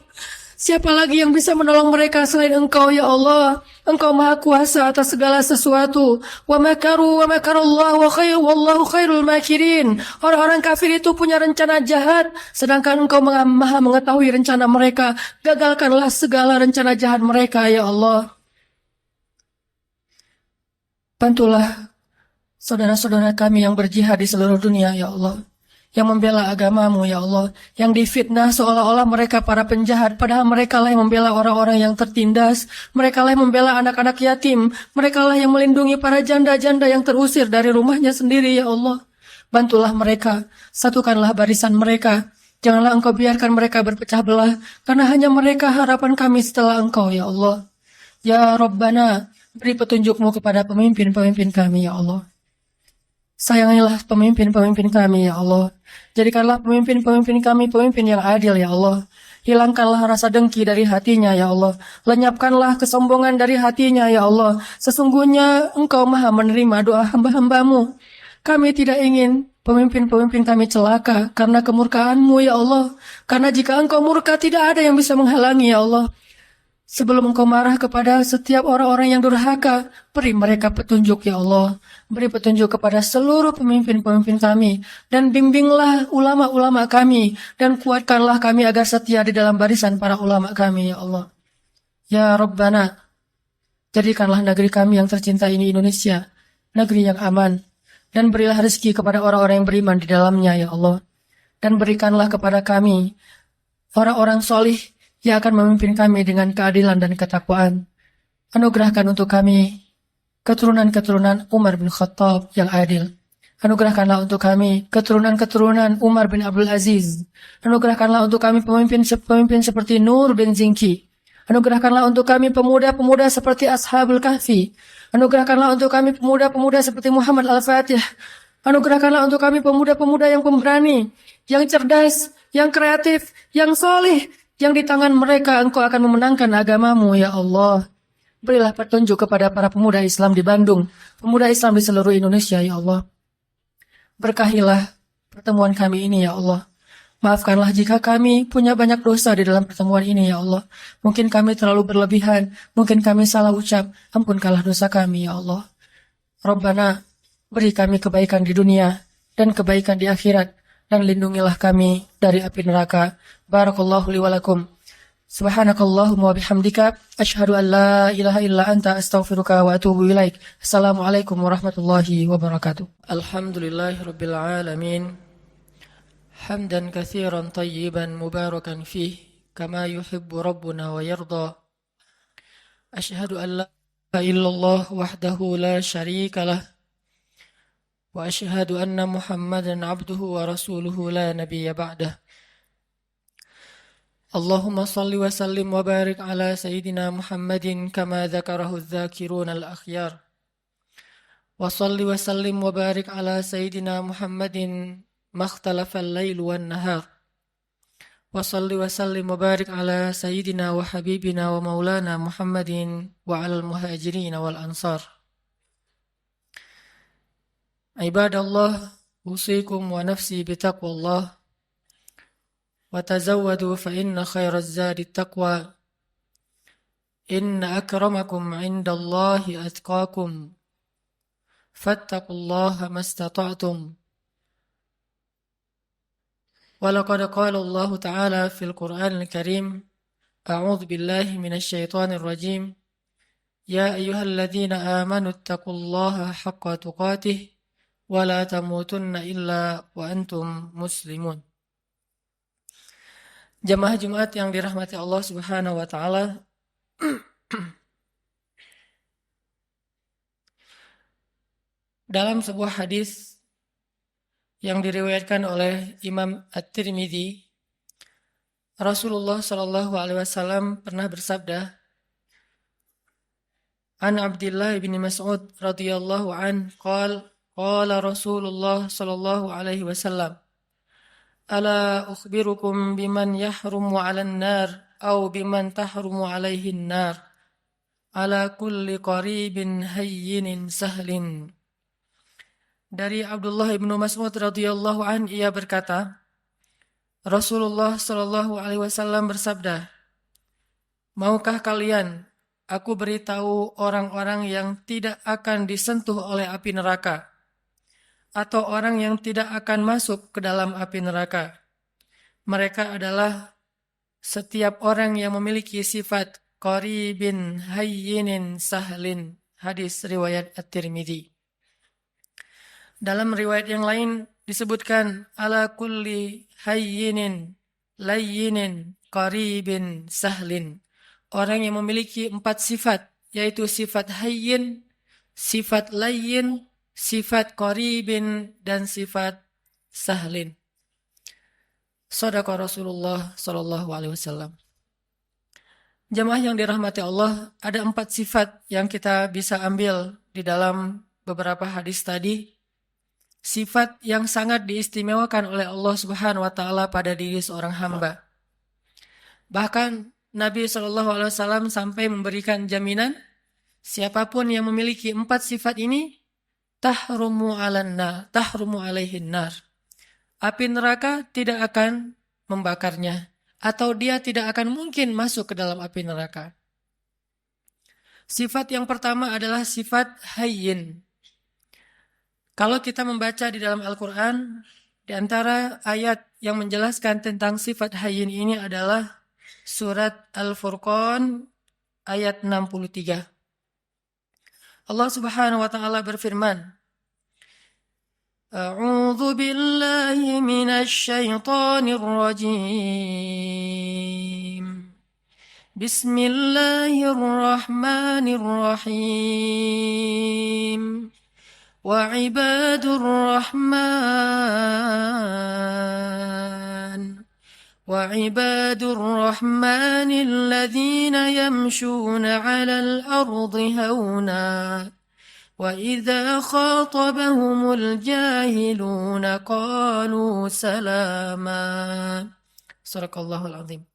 Siapa lagi yang bisa menolong mereka selain Engkau, ya Allah? Engkau Maha Kuasa atas segala sesuatu. Wa makaru wa makarallahu wallahu khairul makirin. Orang-orang kafir itu punya rencana jahat, sedangkan Engkau Maha mengetahui rencana mereka. Gagalkanlah segala rencana jahat mereka, ya Allah. Bantulah saudara-saudara kami yang berjihad di seluruh dunia, ya Allah. Yang membela agama-Mu, ya Allah. Yang difitnah seolah-olah mereka para penjahat, padahal mereka lah yang membela orang-orang yang tertindas. Mereka lah yang membela anak-anak yatim. Mereka lah yang melindungi para janda-janda yang terusir dari rumahnya sendiri, ya Allah. Bantulah mereka, satukanlah barisan mereka. Janganlah Engkau biarkan mereka berpecah belah, karena hanya mereka harapan kami setelah Engkau, ya Allah. Ya Rabbana, beri petunjuk-Mu kepada pemimpin-pemimpin kami, ya Allah. Sayangilah pemimpin-pemimpin kami, ya Allah. Jadikanlah pemimpin-pemimpin kami pemimpin yang adil, ya Allah. Hilangkanlah rasa dengki dari hatinya, ya Allah. Lenyapkanlah kesombongan dari hatinya, ya Allah. Sesungguhnya Engkau maha menerima doa hamba-hambamu. Kami tidak ingin pemimpin-pemimpin kami celaka karena kemurkaan-Mu, ya Allah. Karena jika Engkau murka, tidak ada yang bisa menghalangi, ya Allah. Sebelum Engkau marah kepada setiap orang-orang yang durhaka, beri mereka petunjuk, ya Allah. Beri petunjuk kepada seluruh pemimpin-pemimpin kami. Dan bimbinglah ulama-ulama kami. Dan kuatkanlah kami agar setia di dalam barisan para ulama kami, ya Allah. Ya Rabbana, jadikanlah negeri kami yang tercinta ini Indonesia, negeri yang aman. Dan berilah rezeki kepada orang-orang yang beriman di dalamnya, ya Allah. Dan berikanlah kepada kami orang-orang solih yang akan memimpin kami dengan keadilan dan ketakwaan. Anugerahkan untuk kami keturunan-keturunan Umar bin Khattab yang adil. Anugerahkanlah untuk kami keturunan-keturunan Umar bin Abdul Aziz. Anugerahkanlah untuk kami pemimpin-pemimpin seperti Nur bin Zinki. Anugerahkanlah untuk kami pemuda-pemuda seperti Ashabul Kahfi. Anugerahkanlah untuk kami pemuda-pemuda seperti Muhammad Al-Fatih. Anugerahkanlah untuk kami pemuda-pemuda yang pemberani, yang cerdas, yang kreatif, yang soleh, yang di tangan mereka Engkau akan memenangkan agamamu, ya Allah. Berilah petunjuk kepada para pemuda Islam di Bandung, pemuda Islam di seluruh Indonesia, ya Allah. Berkahilah pertemuan kami ini, ya Allah. Maafkanlah jika kami punya banyak dosa di dalam pertemuan ini, ya Allah. Mungkin kami terlalu berlebihan, mungkin kami salah ucap. Ampunkanlah dosa kami, ya Allah. Rabbana, beri kami kebaikan di dunia dan kebaikan di akhirat, dan lindungilah kami dari api neraka. Barakallahu li wa lakum. Subhanakallahumma wa bihamdika asyhadu an la ilaha illa anta astaghfiruka wa atubu ilaik. Assalamualaikum warahmatullahi wabarakatuh. Alhamdulillahirabbil alamin. Hamdan katsiran tayyiban mubarakan fih kama yuhibbu rabbuna wa yarda. Asyhadu an la ilaha illallah wahdahu la syarika lah. وأشهد أن محمدا عبده ورسوله لا نبي بعده. اللهم صل وسلم وبارك على سيدنا محمد كما ذكره الذاكرون الأخيار. وصل وسلم وبارك على سيدنا محمد ما اختلف الليل والنهار. وصل وسلم وبارك على سيدنا وحبيبنا ومولانا محمد وعلى المهاجرين والأنصار. عباد الله، أوصيكم ونفسي بتقوى الله، وتزودوا فإن خير الزاد التقوى، إن أكرمكم عند الله أتقاكم، فاتقوا الله ما استطعتم. ولقد قال الله تعالى في القرآن الكريم: أعوذ بالله من الشيطان الرجيم، يا أيها الذين آمنوا اتقوا الله حق تقاته ولا تموتن إلا وأنتم مسلمون. Jamaah Jumat yang dirahmati Allah Subhanahu wa taala. Dalam sebuah hadis yang diriwayatkan oleh Imam At-Tirmidzi, Rasulullah sallallahu alaihi wasallam pernah bersabda, An Abdullah bin Mas'ud radhiyallahu an qala Rasulullah sallallahu alaihi wasallam, Ala ukhbirukum biman yahrumu 'alan nar aw biman tahrumu 'alaihin nar, ala kulli qaribin hayyinin sahlin. Dari Abdullah bin Mas'ud radhiyallahu an, ia berkata, Rasulullah sallallahu alaihi wasallam bersabda, maukah kalian aku beritahu orang-orang yang tidak akan disentuh oleh api neraka, atau orang yang tidak akan masuk ke dalam api neraka? Mereka adalah setiap orang yang memiliki sifat qaribin hayyinin sahlin. Hadis riwayat At-Tirmidzi. Dalam riwayat yang lain disebutkan ala kulli hayyinin layyinin qaribin sahlin. Orang yang memiliki 4 sifat, yaitu sifat hayyin, sifat layyin, sifat qaribin, dan sifat sahlin. Shadaqa Rasulullah sallallahu alaihi wasallam. Jamaah yang dirahmati Allah, ada 4 sifat yang kita bisa ambil di dalam beberapa hadis tadi. sifat yang sangat diistimewakan oleh Allah Subhanahu wa taala pada diri seorang hamba. Bahkan Nabi SAW sampai memberikan jaminan, siapapun yang memiliki 4 sifat ini, tahrumu alaihin nar. Api neraka tidak akan membakarnya, atau dia tidak akan mungkin masuk ke dalam api neraka. Sifat yang pertama adalah sifat hayyin. Kalau kita membaca di dalam Al-Quran, di antara ayat yang menjelaskan tentang sifat hayyin ini adalah surat Al-Furqan ayat 63. Allah Subhanahu wa taala berfirman, A'udzu billahi minasy syaithanir rajim. Bismillahirrahmanirrahim. وعباد الرحمن الذين يمشون على الأرض هونا وإذا خاطبهم الجاهلون قالوا سلاما. Sadaqallahul azim.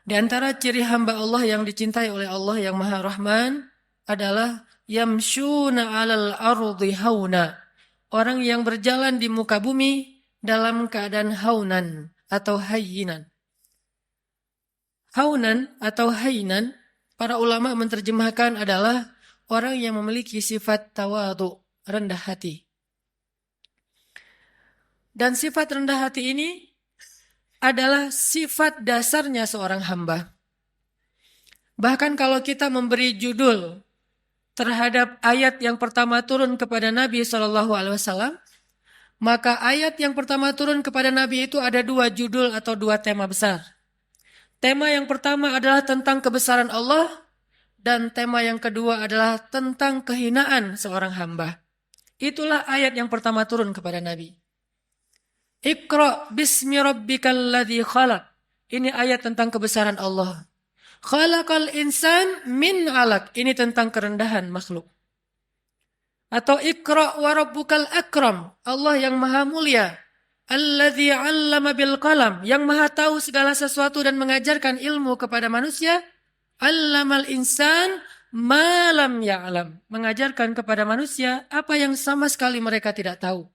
Di antara ciri hamba Allah yang dicintai oleh Allah yang Maha Rahman adalah yamshuna 'alal ardi hauna. Orang yang berjalan di muka bumi dalam keadaan haunan atau hayyinan. Haunan atau hayyinan, para ulama menerjemahkan adalah orang yang memiliki sifat tawadhu, rendah hati. Dan sifat rendah hati ini adalah sifat dasarnya seorang hamba. Bahkan kalau kita memberi judul terhadap ayat yang pertama turun kepada Nabi SAW, maka ayat yang pertama turun kepada Nabi itu ada 2 judul atau 2 tema besar. Tema yang pertama adalah tentang kebesaran Allah, dan tema yang kedua adalah tentang kehinaan seorang hamba. Itulah ayat yang pertama turun kepada Nabi. Iqra bismi rabbikal ladzi khalaq. Ini ayat tentang kebesaran Allah. Khalaqal insan min 'alaq. Ini tentang kerendahan makhluk. Atau Iqra wa rabbukal akram. Allah yang maha mulia. Alladzi 'allama bil qalam. Yang maha tahu segala sesuatu dan mengajarkan ilmu kepada manusia. 'Allamal insan ma lam ya'lam. Mengajarkan kepada manusia apa yang sama sekali mereka tidak tahu.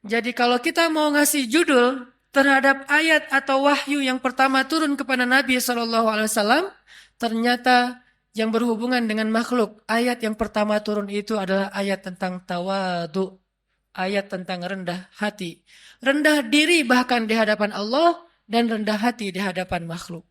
Jadi kalau kita mau ngasih judul terhadap ayat atau wahyu yang pertama turun kepada Nabi SAW, ternyata yang berhubungan dengan makhluk, ayat yang pertama turun itu adalah ayat tentang tawadhu, ayat tentang rendah hati. Rendah diri bahkan di hadapan Allah dan rendah hati di hadapan makhluk.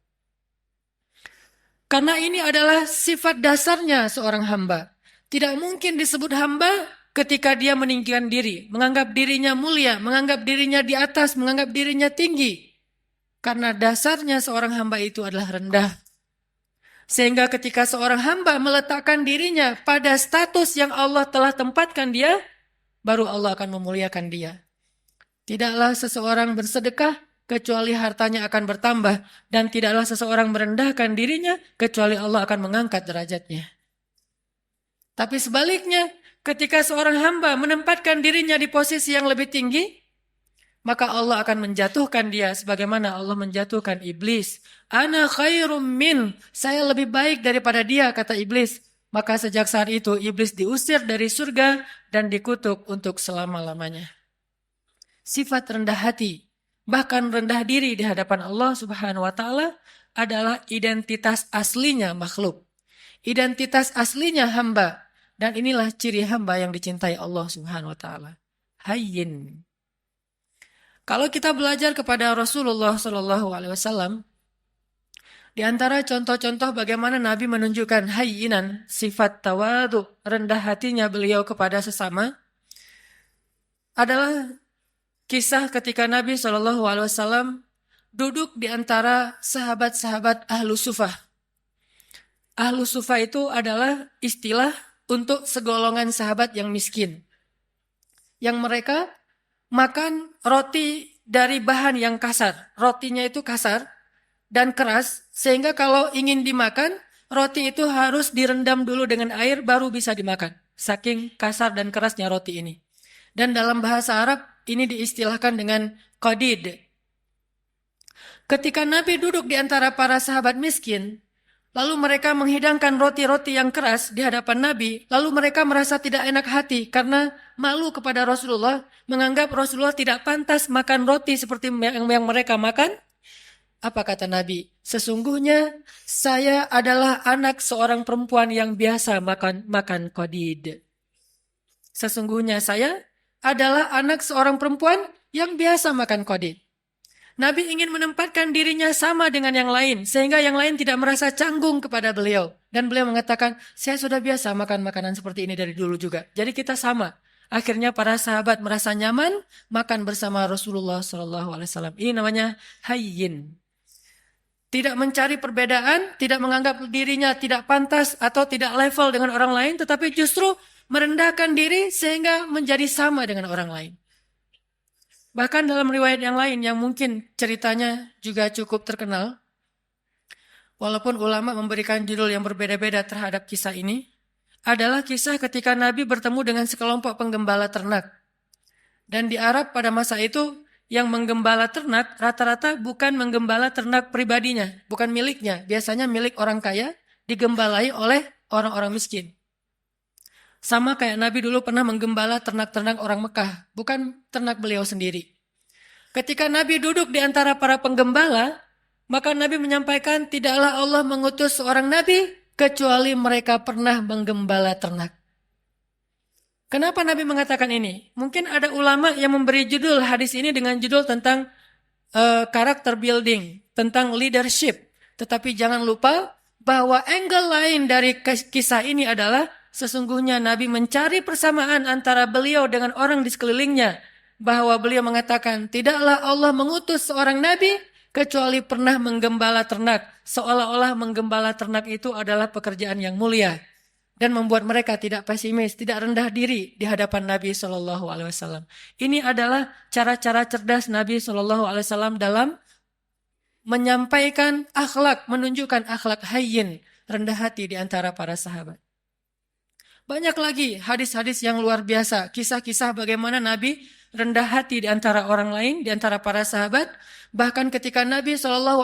Karena ini adalah sifat dasarnya seorang hamba. Tidak mungkin disebut hamba ketika dia meninggikan diri, menganggap dirinya mulia, menganggap dirinya di atas, menganggap dirinya tinggi. Karena dasarnya seorang hamba itu adalah rendah. Sehingga ketika seorang hamba meletakkan dirinya pada status yang Allah telah tempatkan dia, baru Allah akan memuliakan dia. Tidaklah seseorang bersedekah kecuali hartanya akan bertambah, dan tidaklah seseorang merendahkan dirinya kecuali Allah akan mengangkat derajatnya. Tapi sebaliknya, ketika seorang hamba menempatkan dirinya di posisi yang lebih tinggi, maka Allah akan menjatuhkan dia sebagaimana Allah menjatuhkan iblis. Ana khairum min, saya lebih baik daripada dia, kata iblis. Maka sejak saat itu iblis diusir dari surga dan dikutuk untuk selama-lamanya. Sifat rendah hati, bahkan rendah diri di hadapan Allah Subhanahu wa taala adalah identitas aslinya makhluk. Identitas aslinya hamba. Dan inilah ciri hamba yang dicintai Allah Subhanahu wa taala. Hayyin. Kalau kita belajar kepada Rasulullah SAW, di antara contoh-contoh bagaimana Nabi menunjukkan hayyinan, sifat tawadhu, rendah hatinya beliau kepada sesama, adalah kisah ketika Nabi SAW duduk di antara sahabat-sahabat Ahlu Sufah. Ahlu Sufah itu adalah istilah untuk segolongan sahabat yang miskin, yang mereka makan roti dari bahan yang kasar. Rotinya itu kasar dan keras, sehingga kalau ingin dimakan, roti itu harus direndam dulu dengan air baru bisa dimakan. Saking kasar dan kerasnya roti ini. Dan dalam bahasa Arab ini diistilahkan dengan qadid. Ketika Nabi duduk di antara para sahabat miskin, lalu mereka menghidangkan roti-roti yang keras di hadapan Nabi, lalu mereka merasa tidak enak hati karena malu kepada Rasulullah, menganggap Rasulullah tidak pantas makan roti seperti yang mereka makan. Apa kata Nabi? Sesungguhnya saya adalah anak seorang perempuan yang biasa makan qadid. Sesungguhnya saya adalah anak seorang perempuan yang biasa makan qadid. Nabi ingin menempatkan dirinya sama dengan yang lain, sehingga yang lain tidak merasa canggung kepada beliau. Dan beliau mengatakan, saya sudah biasa makan makanan seperti ini dari dulu juga. Jadi kita sama. Akhirnya para sahabat merasa nyaman makan bersama Rasulullah SAW. Ini namanya hayyin. Tidak mencari perbedaan, tidak menganggap dirinya tidak pantas atau tidak level dengan orang lain, tetapi justru merendahkan diri sehingga menjadi sama dengan orang lain. Bahkan dalam riwayat yang lain yang mungkin ceritanya juga cukup terkenal, walaupun ulama memberikan judul yang berbeda-beda terhadap kisah ini, adalah kisah ketika Nabi bertemu dengan sekelompok penggembala ternak. Dan di Arab pada masa itu, yang menggembala ternak rata-rata bukan menggembala ternak pribadinya, bukan miliknya. Biasanya milik orang kaya, digembalai oleh orang-orang miskin. Sama kayak Nabi dulu pernah menggembala ternak-ternak orang Mekah, bukan ternak beliau sendiri. Ketika Nabi duduk di antara para penggembala, maka Nabi menyampaikan tidaklah Allah mengutus seorang Nabi kecuali mereka pernah menggembala ternak. Kenapa Nabi mengatakan ini? Mungkin ada ulama yang memberi judul hadis ini dengan judul tentang karakter building, tentang leadership. Tetapi jangan lupa bahwa angle lain dari kisah ini adalah sesungguhnya Nabi mencari persamaan antara beliau dengan orang di sekelilingnya. Bahwa beliau mengatakan, tidaklah Allah mengutus seorang Nabi kecuali pernah menggembala ternak. Seolah-olah menggembala ternak itu adalah pekerjaan yang mulia. Dan membuat mereka tidak pesimis, tidak rendah diri di hadapan Nabi SAW. Ini adalah cara-cara cerdas Nabi SAW dalam menyampaikan akhlak, menunjukkan akhlak hayyin, rendah hati di antara para sahabat. Banyak lagi hadis-hadis yang luar biasa, kisah-kisah bagaimana Nabi rendah hati di antara orang lain, di antara para sahabat. Bahkan ketika Nabi SAW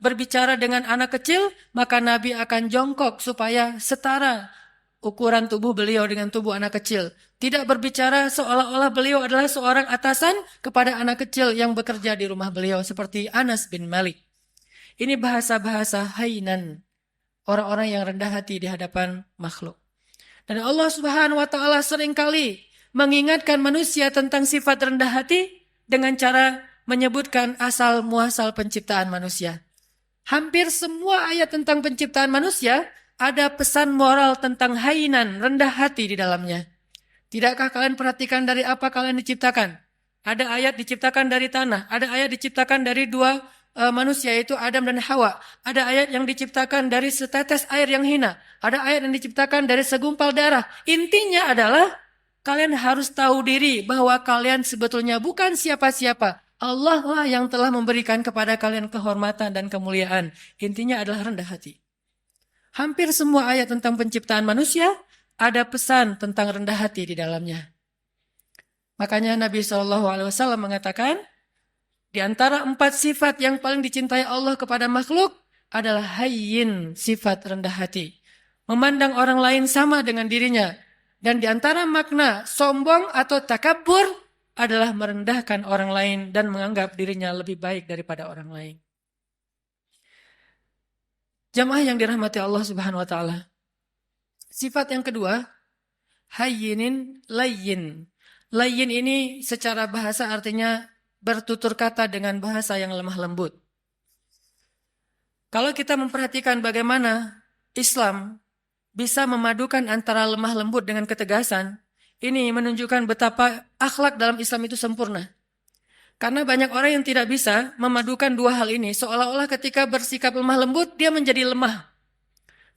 berbicara dengan anak kecil, maka Nabi akan jongkok supaya setara ukuran tubuh beliau dengan tubuh anak kecil. Tidak berbicara seolah-olah beliau adalah seorang atasan kepada anak kecil yang bekerja di rumah beliau seperti Anas bin Malik. Ini bahasa-bahasa hainan, orang-orang yang rendah hati di hadapan makhluk. Dan Allah Subhanahu wa taala seringkali mengingatkan manusia tentang sifat rendah hati dengan cara menyebutkan asal muasal penciptaan manusia. Hampir semua ayat tentang penciptaan manusia ada pesan moral tentang hainan, rendah hati di dalamnya. Tidakkah kalian perhatikan dari apa kalian diciptakan? Ada ayat diciptakan dari tanah, ada ayat diciptakan dari dua manusia yaitu Adam dan Hawa. Ada ayat yang diciptakan dari setetes air yang hina. Ada ayat yang diciptakan dari segumpal darah. Intinya adalah kalian harus tahu diri bahwa kalian sebetulnya bukan siapa-siapa. Allah lah yang telah memberikan kepada kalian kehormatan dan kemuliaan. Intinya adalah rendah hati. Hampir semua ayat tentang penciptaan manusia ada pesan tentang rendah hati di dalamnya. Makanya Nabi SAW mengatakan, di antara 4 sifat yang paling dicintai Allah kepada makhluk adalah hayyin, sifat rendah hati. Memandang orang lain sama dengan dirinya. Dan di antara makna sombong atau takabur adalah merendahkan orang lain dan menganggap dirinya lebih baik daripada orang lain. Jamaah yang dirahmati Allah Subhanahu wa taala. Sifat yang kedua, hayyinin layyin. Layyin ini secara bahasa artinya bertutur kata dengan bahasa yang lemah lembut. Kalau kita memperhatikan bagaimana Islam bisa memadukan antara lemah lembut dengan ketegasan, ini menunjukkan betapa akhlak dalam Islam itu sempurna. Karena banyak orang yang tidak bisa memadukan dua hal ini, seolah-olah ketika bersikap lemah lembut, dia menjadi lemah.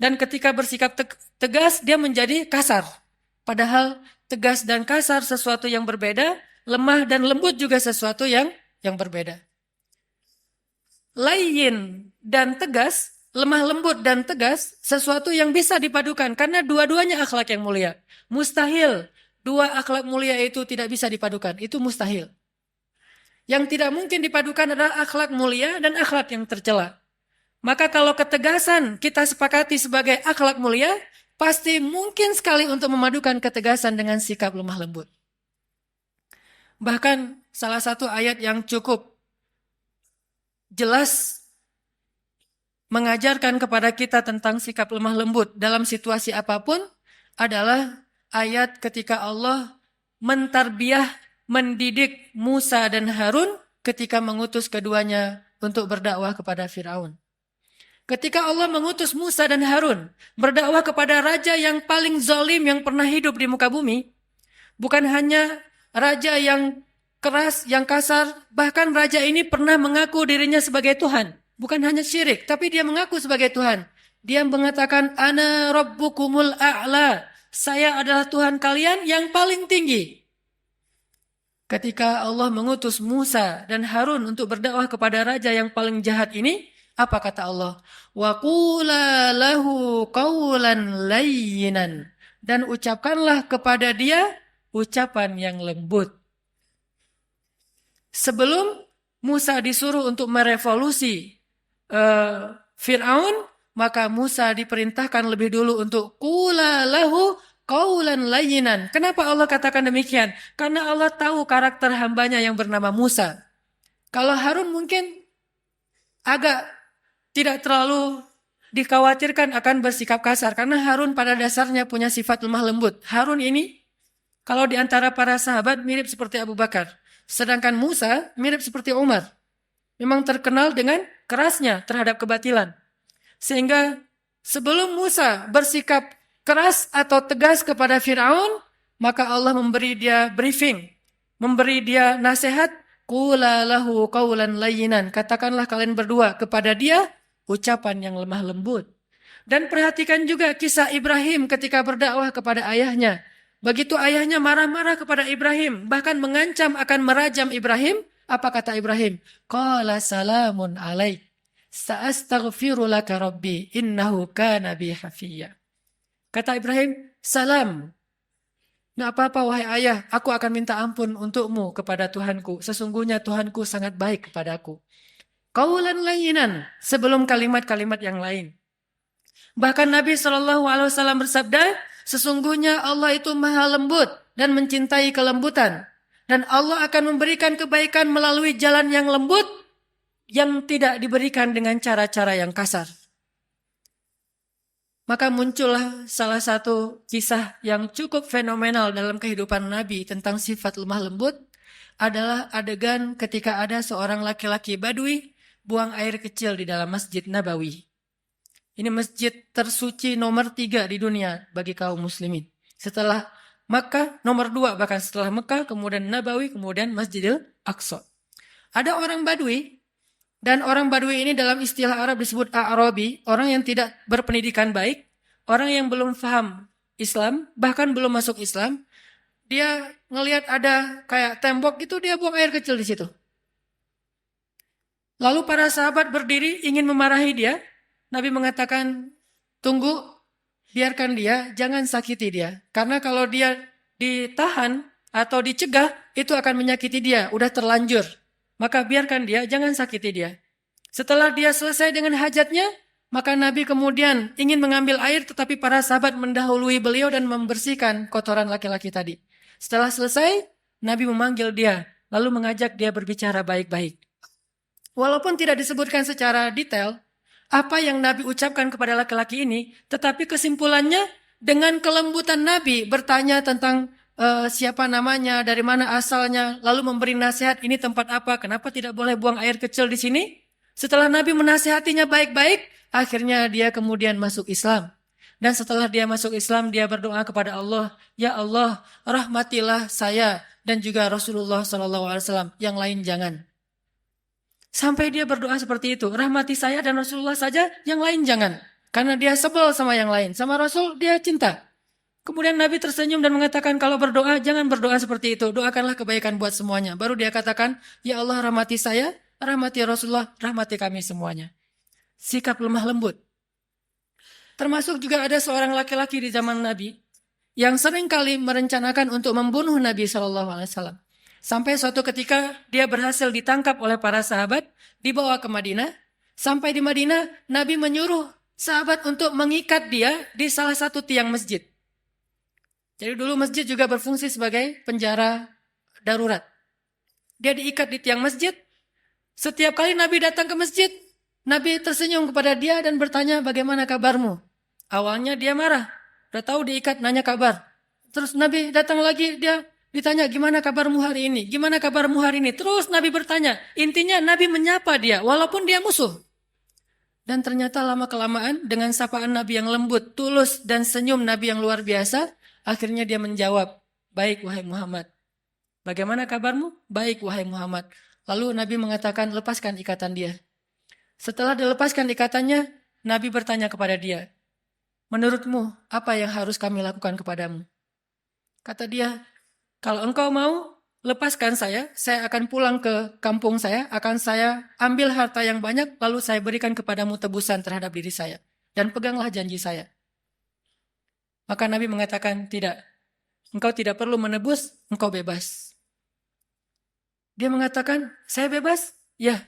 Dan ketika bersikap tegas, dia menjadi kasar. Padahal tegas dan kasar sesuatu yang berbeda, lemah dan lembut juga sesuatu yang berbeda. Layyin dan tegas, lemah lembut dan tegas, sesuatu yang bisa dipadukan karena dua-duanya akhlak yang mulia. Mustahil Dua akhlak mulia itu tidak bisa dipadukan, itu mustahil. Yang tidak mungkin dipadukan adalah akhlak mulia dan akhlak yang tercela. Maka kalau ketegasan kita sepakati sebagai akhlak mulia, pasti mungkin sekali untuk memadukan ketegasan dengan sikap lemah lembut. Bahkan salah satu ayat yang cukup jelas mengajarkan kepada kita tentang sikap lemah lembut dalam situasi apapun adalah ayat ketika Allah mentarbiyah, mendidik Musa dan Harun ketika mengutus keduanya untuk berdakwah kepada Firaun. Ketika Allah mengutus Musa dan Harun berdakwah kepada raja yang paling zalim yang pernah hidup di muka bumi, bukan hanya raja yang keras, yang kasar, bahkan raja ini pernah mengaku dirinya sebagai Tuhan. Bukan hanya syirik, tapi dia mengaku sebagai Tuhan. Dia mengatakan, Ana Rabbukumul A'la. Saya adalah Tuhan kalian yang paling tinggi. Ketika Allah mengutus Musa dan Harun untuk berdakwah kepada raja yang paling jahat ini, apa kata Allah? Wa qula lahu qawlan layyinan. Dan ucapkanlah kepada dia ucapan yang lembut. Sebelum Musa disuruh untuk merevolusi Fir'aun, maka Musa diperintahkan lebih dulu untuk qula lahu qawlan layyinan. Kenapa Allah katakan demikian? Karena Allah tahu karakter hambanya yang bernama Musa. Kalau Harun mungkin agak tidak terlalu dikhawatirkan akan bersikap kasar. Karena Harun pada dasarnya punya sifat lemah lembut. Harun ini, kalau di antara para sahabat mirip seperti Abu Bakar. Sedangkan Musa mirip seperti Umar. Memang terkenal dengan kerasnya terhadap kebatilan. Sehingga sebelum Musa bersikap keras atau tegas kepada Fir'aun, maka Allah memberi dia briefing. Memberi dia nasihat. Qula lahu qawlan layyinan. Katakanlah kalian berdua kepada dia ucapan yang lemah lembut. Dan perhatikan juga kisah Ibrahim ketika berdakwah kepada ayahnya. Begitu ayahnya marah-marah kepada Ibrahim, bahkan mengancam akan merajam Ibrahim, apa kata Ibrahim? Qala salamun alaik. Sa'astaghfiru laka rabbi innahu kana bi hafiyya. Kata Ibrahim, salam. Nggak apa-apa wahai ayah, aku akan minta ampun untukmu kepada Tuhanku. Sesungguhnya Tuhanku sangat baik kepadaku. Qaulan layyinan, sebelum kalimat-kalimat yang lain. Bahkan Nabi SAW bersabda, sesungguhnya Allah itu maha lembut dan mencintai kelembutan. Dan Allah akan memberikan kebaikan melalui jalan yang lembut yang tidak diberikan dengan cara-cara yang kasar. Maka muncullah salah satu kisah yang cukup fenomenal dalam kehidupan Nabi tentang sifat lemah lembut adalah adegan ketika ada seorang laki-laki Badui buang air kecil di dalam Masjid Nabawi. Ini masjid tersuci nomor 3 di dunia bagi kaum muslimin. Setelah Makkah, nomor 2 bahkan setelah Makkah, kemudian Nabawi, kemudian Masjidil Aqsa. Ada orang Badui, dan orang Badui ini dalam istilah Arab disebut A'rabi, orang yang tidak berpendidikan baik, orang yang belum paham Islam, bahkan belum masuk Islam. Dia ngelihat ada kayak tembok itu, dia buang air kecil di situ. Lalu para sahabat berdiri ingin memarahi dia. Nabi mengatakan, tunggu, biarkan dia, jangan sakiti dia. Karena kalau dia ditahan atau dicegah, itu akan menyakiti dia, udah terlanjur. Maka biarkan dia, jangan sakiti dia. Setelah dia selesai dengan hajatnya, maka Nabi kemudian ingin mengambil air, tetapi para sahabat mendahului beliau dan membersihkan kotoran laki-laki tadi. Setelah selesai, Nabi memanggil dia, lalu mengajak dia berbicara baik-baik. Walaupun tidak disebutkan secara detail, apa yang Nabi ucapkan kepada laki-laki ini, tetapi kesimpulannya dengan kelembutan Nabi bertanya tentang siapa namanya, dari mana asalnya, lalu memberi nasihat ini tempat apa, kenapa tidak boleh buang air kecil di sini. Setelah Nabi menasihatinya baik-baik, akhirnya dia kemudian masuk Islam. Dan setelah dia masuk Islam, dia berdoa kepada Allah, ya Allah, rahmatilah saya dan juga Rasulullah SAW, yang lain jangan. Sampai dia berdoa seperti itu. Rahmati saya dan Rasulullah saja, yang lain jangan. Karena dia sebel sama yang lain. Sama Rasul dia cinta. Kemudian Nabi tersenyum dan mengatakan, kalau berdoa jangan berdoa seperti itu. Doakanlah kebaikan buat semuanya. Baru dia katakan, ya Allah rahmati saya, rahmati Rasulullah, rahmati kami semuanya. Sikap lemah lembut. Termasuk juga ada seorang laki-laki di zaman Nabi yang sering kali merencanakan untuk membunuh Nabi SAW. Sampai suatu ketika dia berhasil ditangkap oleh para sahabat, dibawa ke Madinah. Sampai di Madinah, Nabi menyuruh sahabat untuk mengikat dia di salah satu tiang masjid. Jadi dulu masjid juga berfungsi sebagai penjara darurat. Dia diikat di tiang masjid. Setiap kali Nabi datang ke masjid, Nabi tersenyum kepada dia dan bertanya, bagaimana kabarmu? Awalnya dia marah. Udah tahu diikat, nanya kabar. Terus Nabi datang lagi, dia ditanya, gimana kabarmu hari ini? Gimana kabarmu hari ini? Terus Nabi bertanya. Intinya Nabi menyapa dia, walaupun dia musuh. Dan ternyata lama-kelamaan dengan sapaan Nabi yang lembut, tulus, dan senyum Nabi yang luar biasa, akhirnya dia menjawab, baik wahai Muhammad. Bagaimana kabarmu? Baik wahai Muhammad. Lalu Nabi mengatakan, lepaskan ikatan dia. Setelah dilepaskan ikatannya, Nabi bertanya kepada dia, menurutmu apa yang harus kami lakukan kepadamu? Kata dia, kalau engkau mau lepaskan saya akan pulang ke kampung saya, akan saya ambil harta yang banyak, lalu saya berikan kepadamu tebusan terhadap diri saya. Dan peganglah janji saya. Maka Nabi mengatakan, tidak, engkau tidak perlu menebus, engkau bebas. Dia mengatakan, saya bebas? Ya.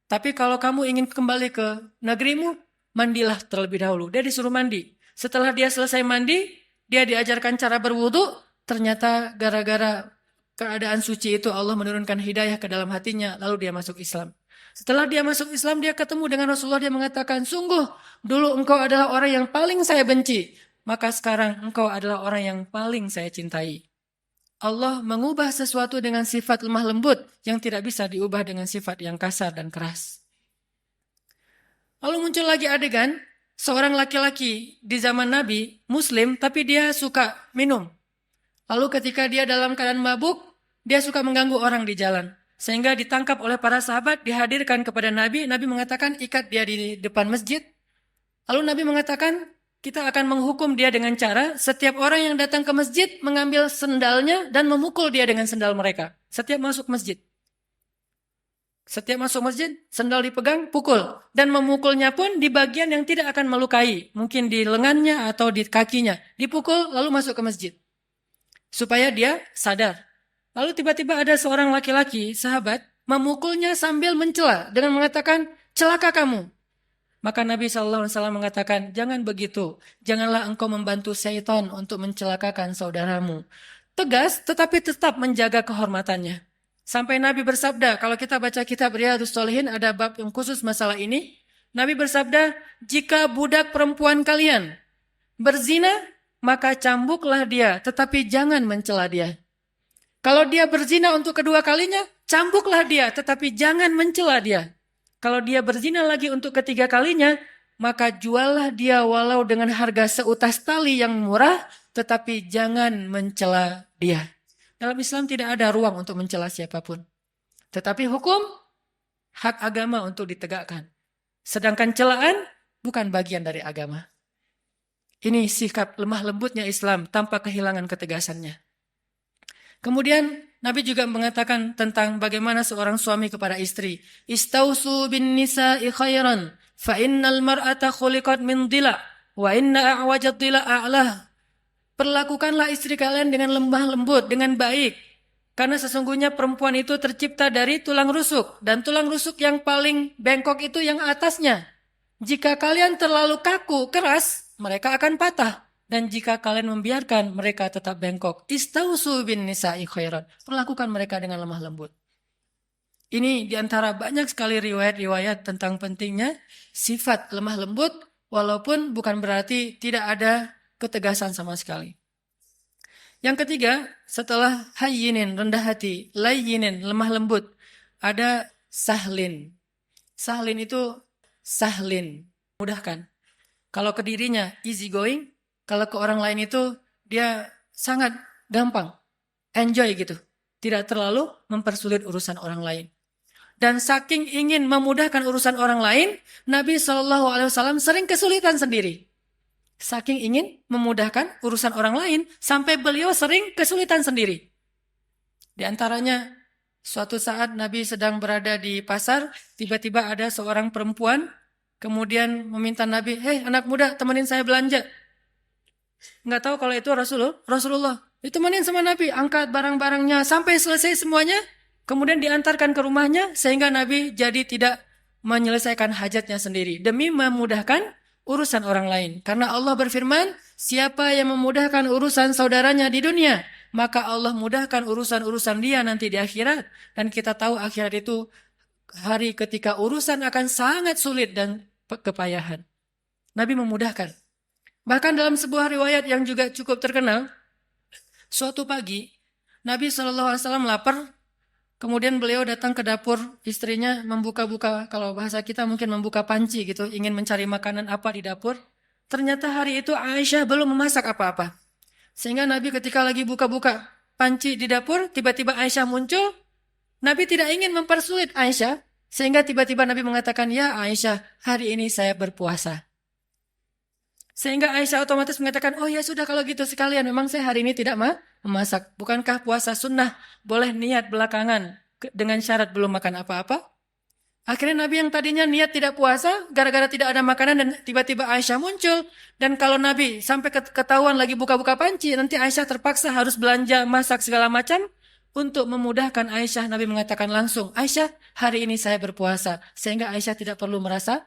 Tapi kalau kamu ingin kembali ke negerimu, mandilah terlebih dahulu. Dia disuruh mandi. Setelah dia selesai mandi, dia diajarkan cara berwudu. Ternyata gara-gara keadaan suci itu Allah menurunkan hidayah ke dalam hatinya. Lalu dia masuk Islam. Setelah dia masuk Islam, dia ketemu dengan Rasulullah. Dia mengatakan, sungguh dulu engkau adalah orang yang paling saya benci. Maka sekarang engkau adalah orang yang paling saya cintai. Allah mengubah sesuatu dengan sifat lemah lembut yang tidak bisa diubah dengan sifat yang kasar dan keras. Lalu muncul lagi adegan, seorang laki-laki di zaman Nabi, Muslim, tapi dia suka minum. Lalu ketika dia dalam keadaan mabuk, dia suka mengganggu orang di jalan. Sehingga ditangkap oleh para sahabat, dihadirkan kepada Nabi. Nabi mengatakan, ikat dia di depan masjid. Lalu Nabi mengatakan, kita akan menghukum dia dengan cara setiap orang yang datang ke masjid mengambil sendalnya dan memukul dia dengan sendal mereka. Setiap masuk masjid. Setiap masuk masjid, sendal dipegang, pukul. Dan memukulnya pun di bagian yang tidak akan melukai. Mungkin di lengannya atau di kakinya. Dipukul lalu masuk ke masjid. Supaya dia sadar. Lalu tiba-tiba ada seorang laki-laki, sahabat, memukulnya sambil mencela dengan mengatakan, celaka kamu. Maka Nabi SAW mengatakan, jangan begitu. Janganlah engkau membantu syaitan untuk mencelakakan saudaramu. Tegas, tetapi tetap menjaga kehormatannya. Sampai Nabi bersabda, kalau kita baca kitab Riyadhus Shalihin, ada bab yang khusus masalah ini. Nabi bersabda, jika budak perempuan kalian berzina, maka cambuklah dia, tetapi jangan mencela dia. Kalau dia berzina untuk kedua kalinya, cambuklah dia, tetapi jangan mencela dia. Kalau dia berzina lagi untuk ketiga kalinya, maka juallah dia walau dengan harga seutas tali yang murah, tetapi jangan mencela dia. Dalam Islam tidak ada ruang untuk mencela siapapun. Tetapi hukum, hak agama untuk ditegakkan. Sedangkan celaan bukan bagian dari agama. Ini sikap lemah lembutnya Islam tanpa kehilangan ketegasannya. Kemudian Nabi juga mengatakan tentang bagaimana seorang suami kepada istri. Istausu bin nisa'i khairan, fa innal mar'ata khuliqat min dhila, wa inna a'wajad dhila a'lah. Perlakukanlah istri kalian dengan lemah lembut, dengan baik. Karena sesungguhnya perempuan itu tercipta dari tulang rusuk. Dan tulang rusuk yang paling bengkok itu yang atasnya. Jika kalian terlalu kaku, keras, mereka akan patah. Dan jika kalian membiarkan mereka tetap bengkok, istausu bin nisa'i khairan. Perlakukan mereka dengan lemah lembut. Ini diantara banyak sekali riwayat-riwayat tentang pentingnya sifat lemah lembut, walaupun bukan berarti tidak ada ketegasan sama sekali. Yang ketiga, setelah hayyinin, rendah hati, layyinin, lemah lembut, ada sahlin. Sahlin itu sahlin, mudahkan. Kalau ke dirinya easy going, kalau ke orang lain itu dia sangat gampang, enjoy gitu. Tidak terlalu mempersulit urusan orang lain. Dan saking ingin memudahkan urusan orang lain, Nabi SAW sering kesulitan sendiri. Saking ingin memudahkan urusan orang lain, sampai beliau sering kesulitan sendiri. Di antaranya, suatu saat Nabi sedang berada di pasar, tiba-tiba ada seorang perempuan, kemudian meminta Nabi, hei anak muda temenin saya belanja. Nggak tahu kalau itu Rasulullah. Ditemenin sama Nabi, angkat barang-barangnya sampai selesai semuanya, kemudian diantarkan ke rumahnya sehingga Nabi jadi tidak menyelesaikan hajatnya sendiri demi memudahkan urusan orang lain. Karena Allah berfirman, siapa yang memudahkan urusan saudaranya di dunia, maka Allah mudahkan urusan-urusan dia nanti di akhirat. Dan kita tahu akhirat itu hari ketika urusan akan sangat sulit dan kepayahan. Nabi memudahkan. Bahkan dalam sebuah riwayat yang juga cukup terkenal, suatu pagi Nabi SAW lapar, kemudian beliau datang ke dapur istrinya membuka-buka, kalau bahasa kita mungkin membuka panci gitu, ingin mencari makanan apa di dapur. Ternyata hari itu Aisyah belum memasak apa-apa. Sehingga Nabi ketika lagi buka-buka panci di dapur, tiba-tiba Aisyah muncul. Nabi tidak ingin mempersulit Aisyah, sehingga tiba-tiba Nabi mengatakan, ya Aisyah, hari ini saya berpuasa. Sehingga Aisyah otomatis mengatakan, oh ya sudah kalau gitu sekalian, memang saya hari ini tidak memasak. Bukankah puasa sunnah boleh niat belakangan dengan syarat belum makan apa-apa? Akhirnya Nabi yang tadinya niat tidak puasa, gara-gara tidak ada makanan dan tiba-tiba Aisyah muncul. Dan kalau Nabi sampai ketahuan lagi buka-buka panci, nanti Aisyah terpaksa harus belanja, masak segala macam. Untuk memudahkan Aisyah, Nabi mengatakan langsung, Aisyah, hari ini saya berpuasa. Sehingga Aisyah tidak perlu merasa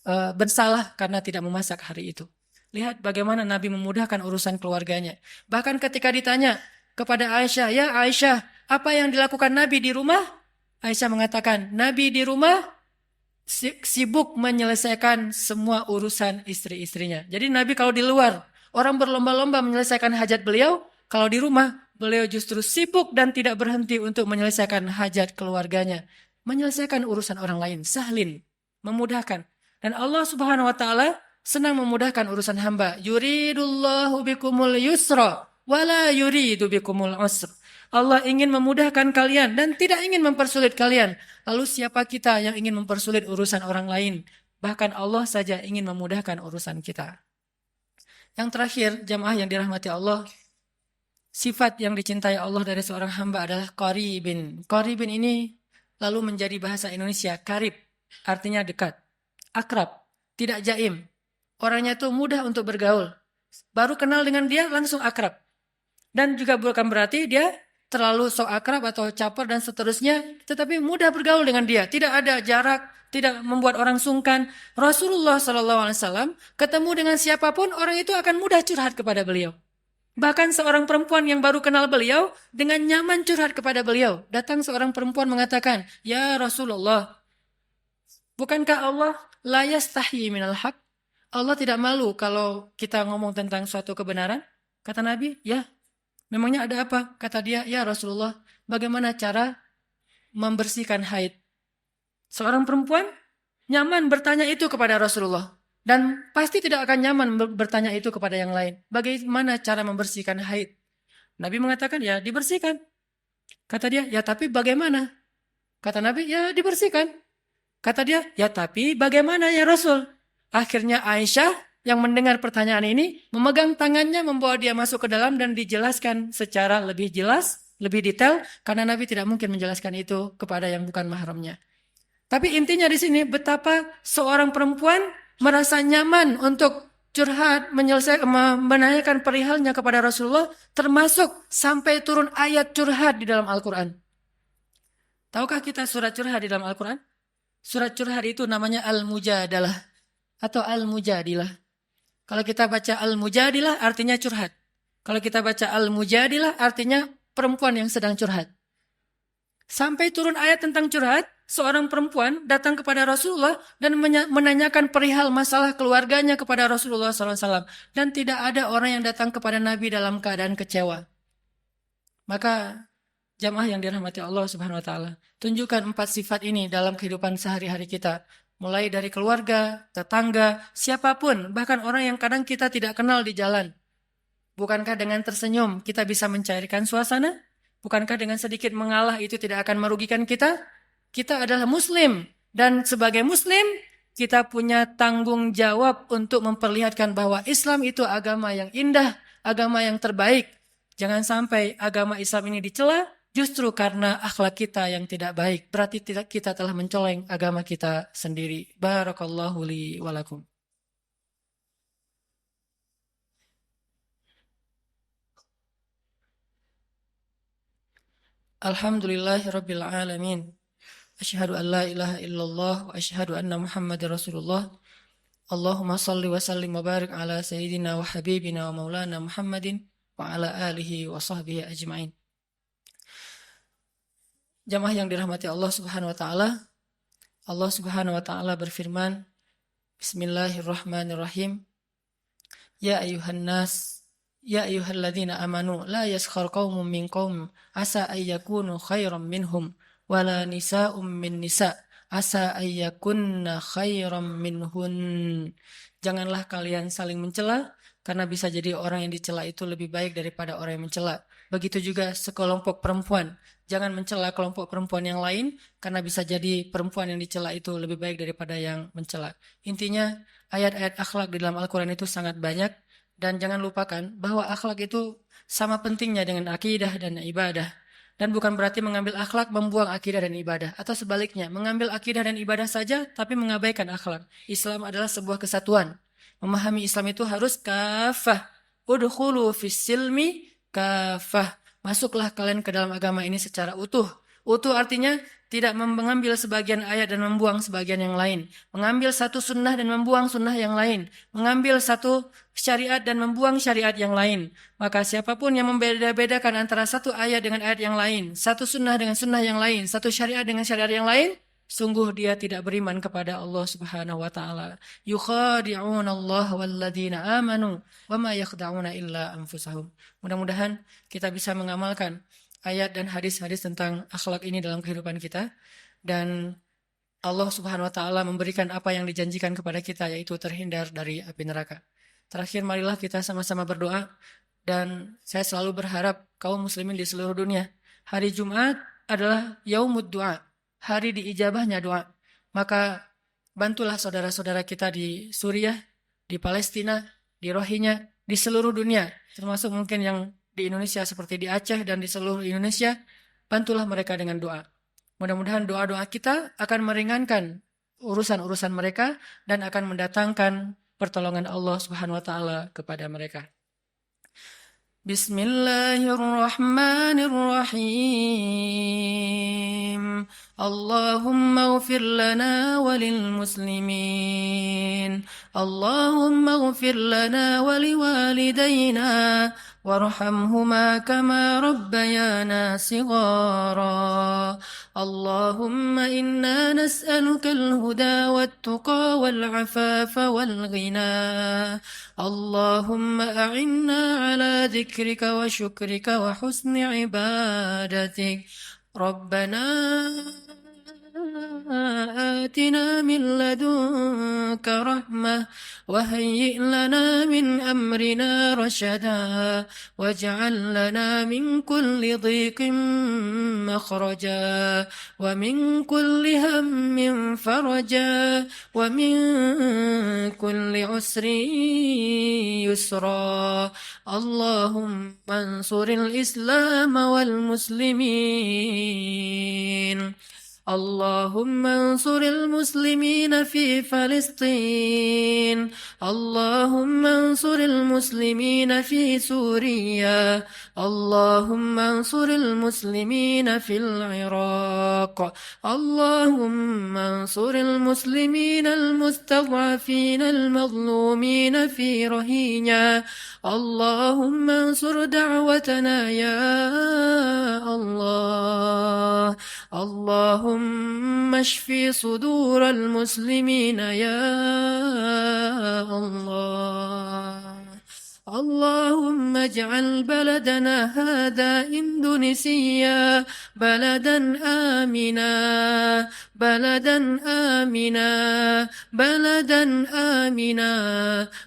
bersalah karena tidak memasak hari itu. Lihat bagaimana Nabi memudahkan urusan keluarganya. Bahkan ketika ditanya kepada Aisyah, ya Aisyah, apa yang dilakukan Nabi di rumah? Aisyah mengatakan, Nabi di rumah sibuk menyelesaikan semua urusan istri-istrinya. Jadi Nabi kalau di luar, orang berlomba-lomba menyelesaikan hajat beliau, kalau di rumah, beliau justru sibuk dan tidak berhenti untuk menyelesaikan hajat keluarganya. Menyelesaikan urusan orang lain, sahlin, memudahkan. Dan Allah Subhanahu wa taala senang memudahkan urusan hamba. Yuridullahu bikumul yusra wala yuridu bikumul usra. Allah ingin memudahkan kalian dan tidak ingin mempersulit kalian. Lalu siapa kita yang ingin mempersulit urusan orang lain? Bahkan Allah saja ingin memudahkan urusan kita. Yang terakhir, jamaah yang dirahmati Allah, sifat yang dicintai Allah dari seorang hamba adalah qaribin. Qaribin ini lalu menjadi bahasa Indonesia karib, artinya dekat. Akrab, tidak jaim. Orangnya itu mudah untuk bergaul. Baru kenal dengan dia langsung akrab. Dan juga bukan berarti dia terlalu sok akrab atau caper dan seterusnya, tetapi mudah bergaul dengan dia. Tidak ada jarak, tidak membuat orang sungkan. Rasulullah SAW ketemu dengan siapapun, orang itu akan mudah curhat kepada beliau. Bahkan seorang perempuan yang baru kenal beliau, dengan nyaman curhat kepada beliau. Datang seorang perempuan mengatakan, ya Rasulullah, bukankah Allah la yastahi minal haq? Allah tidak malu kalau kita ngomong tentang suatu kebenaran? Kata Nabi, ya. Memangnya ada apa? Kata dia, ya Rasulullah, bagaimana cara membersihkan haid? Seorang perempuan nyaman bertanya itu kepada Rasulullah. Dan pasti tidak akan nyaman bertanya itu kepada yang lain. Bagaimana cara membersihkan haid? Nabi mengatakan, ya dibersihkan. Kata dia, ya tapi bagaimana? Kata Nabi, ya dibersihkan. Kata dia, ya tapi bagaimana ya Rasul? Akhirnya Aisyah yang mendengar pertanyaan ini, memegang tangannya, membawa dia masuk ke dalam dan dijelaskan secara lebih jelas, lebih detail, karena Nabi tidak mungkin menjelaskan itu kepada yang bukan mahramnya. Tapi intinya di sini, betapa seorang perempuan merasa nyaman untuk curhat, menanyakan perihalnya kepada Rasulullah, termasuk sampai turun ayat curhat di dalam Al-Quran. Tahukah kita surat curhat di dalam Al-Quran? Surat curhat itu namanya Al-Mujadalah atau Al-Mujadilah. Kalau kita baca Al-Mujadilah artinya curhat. Kalau kita baca Al-Mujadilah artinya perempuan yang sedang curhat. Sampai turun ayat tentang curhat, seorang perempuan datang kepada Rasulullah dan menanyakan perihal masalah keluarganya kepada Rasulullah SAW. Dan tidak ada orang yang datang kepada Nabi dalam keadaan kecewa. Maka jamaah yang dirahmati Allah Subhanahu wa taala, tunjukkan 4 sifat ini dalam kehidupan sehari-hari kita. Mulai dari keluarga, tetangga, siapapun, bahkan orang yang kadang kita tidak kenal di jalan. Bukankah dengan tersenyum kita bisa mencairkan suasana? Bukankah dengan sedikit mengalah itu tidak akan merugikan kita? Kita adalah muslim. Dan sebagai muslim, kita punya tanggung jawab untuk memperlihatkan bahwa Islam itu agama yang indah, agama yang terbaik. Jangan sampai agama Islam ini dicela justru karena akhlak kita yang tidak baik. Berarti kita telah mencoleng agama kita sendiri. Barakallahu li walakum. Alhamdulillahirabbil alamin. Asyhadu an la ilaha illallah wa asyhadu anna Muhammadar Rasulullah. Allahumma salli wa sallim wa barik ala sayyidina wa habibina wa maulana Muhammadin wa ala alihi wa sahbihi ajma'in. Jamaah yang dirahmati Allah Subhanahu wa taala, Allah Subhanahu wa taala berfirman, Bismillahirrahmanirrahim. Ya ayuhan nas, ya ayyuhalladzina amanu la yaskhar qaumun min qaum asa ayyakunu khairam minhum wala nisa'um min nisa' asa ayyakunna khairam minhun. Janganlah kalian saling mencela, karena bisa jadi orang yang dicela itu lebih baik daripada orang yang mencela. Begitu juga sekelompok perempuan. Jangan mencela kelompok perempuan yang lain, karena bisa jadi perempuan yang dicela itu lebih baik daripada yang mencela. Intinya, ayat-ayat akhlak di dalam Al-Quran itu sangat banyak, dan jangan lupakan bahwa akhlak itu sama pentingnya dengan akidah dan ibadah. Dan bukan berarti mengambil akhlak membuang akidah dan ibadah. Atau sebaliknya, mengambil akidah dan ibadah saja tapi mengabaikan akhlak. Islam adalah sebuah kesatuan. Memahami Islam itu harus kafah. Udkhulu fis silmi kafah. Masuklah kalian ke dalam agama ini secara utuh. Utuh artinya tidak mengambil sebagian ayat dan membuang sebagian yang lain. Mengambil satu sunnah dan membuang sunnah yang lain. Mengambil satu syariat dan membuang syariat yang lain. Maka siapapun yang membeda-bedakan antara satu ayat dengan ayat yang lain, satu sunnah dengan sunnah yang lain, satu syariat dengan syariat yang lain, sungguh dia tidak beriman kepada Allah Subhanahu wa taala. Yukhadi'una Allah walladzina amanu wama yakhda'una illa anfusahum. Mudah-mudahan kita bisa mengamalkan ayat dan hadis-hadis tentang akhlak ini dalam kehidupan kita, dan Allah Subhanahu wa taala memberikan apa yang dijanjikan kepada kita, yaitu terhindar dari api neraka. Terakhir, marilah kita sama-sama berdoa, dan saya selalu berharap kaum muslimin di seluruh dunia, hari Jumat adalah yaumud du'a, hari diijabahnya doa. Maka bantulah saudara-saudara kita di Suriah, di Palestina, di Rohingya, di seluruh dunia, termasuk mungkin yang di Indonesia seperti di Aceh dan di seluruh Indonesia. Bantulah mereka dengan doa. Mudah-mudahan doa-doa kita akan meringankan urusan-urusan mereka dan akan mendatangkan pertolongan Allah Subhanahu wa taala kepada mereka. Bismillahirrahmanirrahim. Allahumma ighfir lana walil muslimin. Allahumma ighfir lana waliwalidayna warhamhuma kama rabbayana sighara. Allahumma inna nas'aluka al-huda wat-tuqa wal-'afafa wal-ghina. Allahumma a'inna ala dhikrika wa syukrika wa husni ibadatik. Rabbana آتنا من لدنك رحمة وهيئ لنا من أمرنا رشدا واجعل لنا من كل ضيق مخرجا ومن كل هم فرجا ومن كل عسر يسرا. اللهم انصر الإسلام والمسلمين. اللهم انصر المسلمين في فلسطين. اللهم انصر المسلمين في سوريا. اللهم انصر المسلمين في العراق. اللهم انصر المسلمين المستضعفين المظلومين في رهينيا. اللهم انصر دعوتنا يا الله. اللهم اشف صدور المسلمين يا الله. اللهم اجعل بلدنا هذا إندونيسيا بلدا آمنا بلدا آمنا بلدا آمنا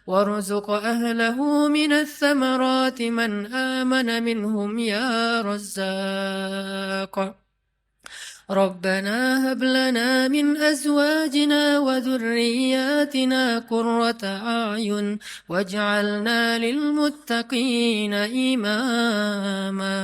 وارزق أهله من الثمرات من آمن منهم يا رزاق. ربنا هب لنا من أزواجنا وذرياتنا قرة أعين واجعلنا للمتقين إماما.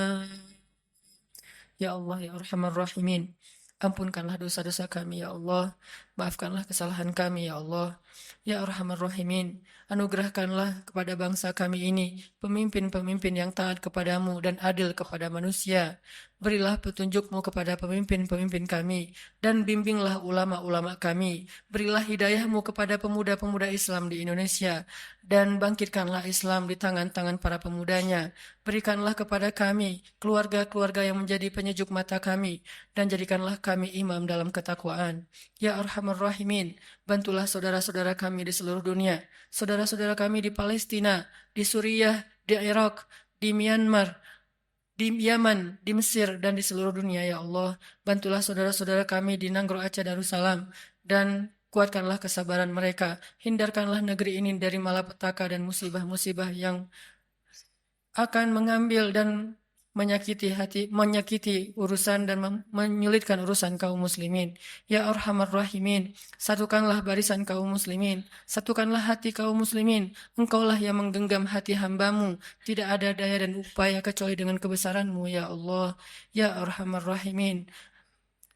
Ya Allah, ya Arhamar Rahimin, ampunkanlah dosa-dosa kami ya Allah, maafkanlah kesalahan kami ya Allah. Ya Arhamar Rahimin, anugerahkanlah kepada bangsa kami ini pemimpin-pemimpin yang taat kepadamu dan adil kepada manusia. Berilah petunjuk-Mu kepada pemimpin-pemimpin kami, dan bimbinglah ulama-ulama kami. Berilah hidayah-Mu kepada pemuda-pemuda Islam di Indonesia, dan bangkitkanlah Islam di tangan-tangan para pemudanya. Berikanlah kepada kami keluarga-keluarga yang menjadi penyejuk mata kami, dan jadikanlah kami imam dalam ketakwaan. Ya Arhamar Rahimin, bantulah saudara-saudara kami di seluruh dunia, saudara-saudara kami di Palestina, di Suriah, di Irak, di Myanmar, di Yaman, di Mesir, dan di seluruh dunia. Ya Allah, bantulah saudara-saudara kami di Nanggro Aceh Darussalam, dan kuatkanlah kesabaran mereka. Hindarkanlah negeri ini dari malapetaka dan musibah-musibah yang akan mengambil dan menyakiti urusan dan menyulitkan urusan kaum muslimin. Ya Arhamar Rahimin, satukanlah barisan kaum muslimin, satukanlah hati kaum muslimin. Engkaulah yang menggenggam hati hamba-Mu. Tidak ada daya dan upaya kecuali dengan kebesaran-Mu, ya Allah. Ya Arhamar Rahimin,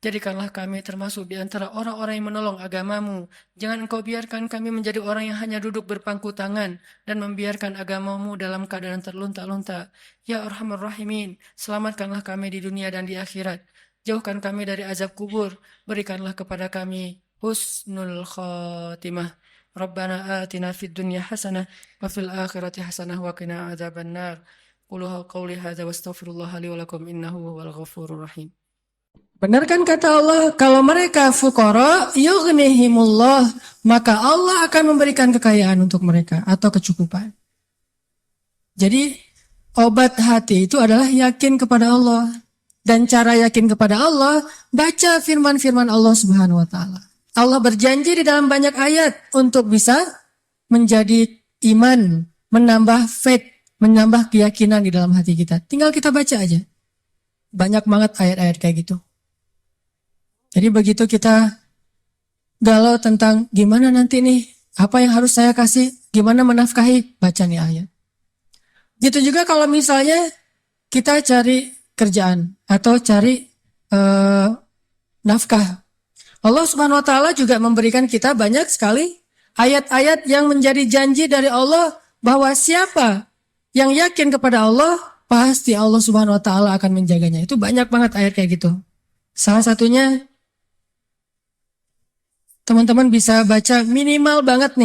jadikanlah kami termasuk di antara orang-orang yang menolong agama-Mu. Jangan Engkau biarkan kami menjadi orang yang hanya duduk berpangku tangan dan membiarkan agama-Mu dalam keadaan terlunta-lunta. Ya Arhamar Rahimin, selamatkanlah kami di dunia dan di akhirat. Jauhkan kami dari azab kubur. Berikanlah kepada kami husnul khatimah. Rabbana atina fid dunya hasanah wa fil akhirati hasanah wa qina adzabannar. Qulu qauli hadza wastaghfirullah li wa lakum innahu huwal ghafurur rahim. Benar kan kata Allah, kalau mereka fuqara, yughnihimullah, maka Allah akan memberikan kekayaan untuk mereka atau kecukupan. Jadi obat hati itu adalah yakin kepada Allah. Dan cara yakin kepada Allah, baca firman-firman Allah Subhanahu wa taala. Allah berjanji di dalam banyak ayat untuk bisa menjadi iman, menambah faith, menambah keyakinan di dalam hati kita. Tinggal kita baca aja. Banyak banget ayat-ayat kayak gitu. Jadi begitu kita galau tentang gimana nanti nih, apa yang harus saya kasih, gimana menafkahi, baca nih ayat. Gitu juga kalau misalnya kita cari kerjaan atau cari nafkah. Allah Subhanahu wa taala juga memberikan kita banyak sekali ayat-ayat yang menjadi janji dari Allah bahwa siapa yang yakin kepada Allah, pasti Allah Subhanahu wa taala akan menjaganya. Itu banyak banget ayat kayak gitu. Salah satunya teman-teman bisa baca minimal banget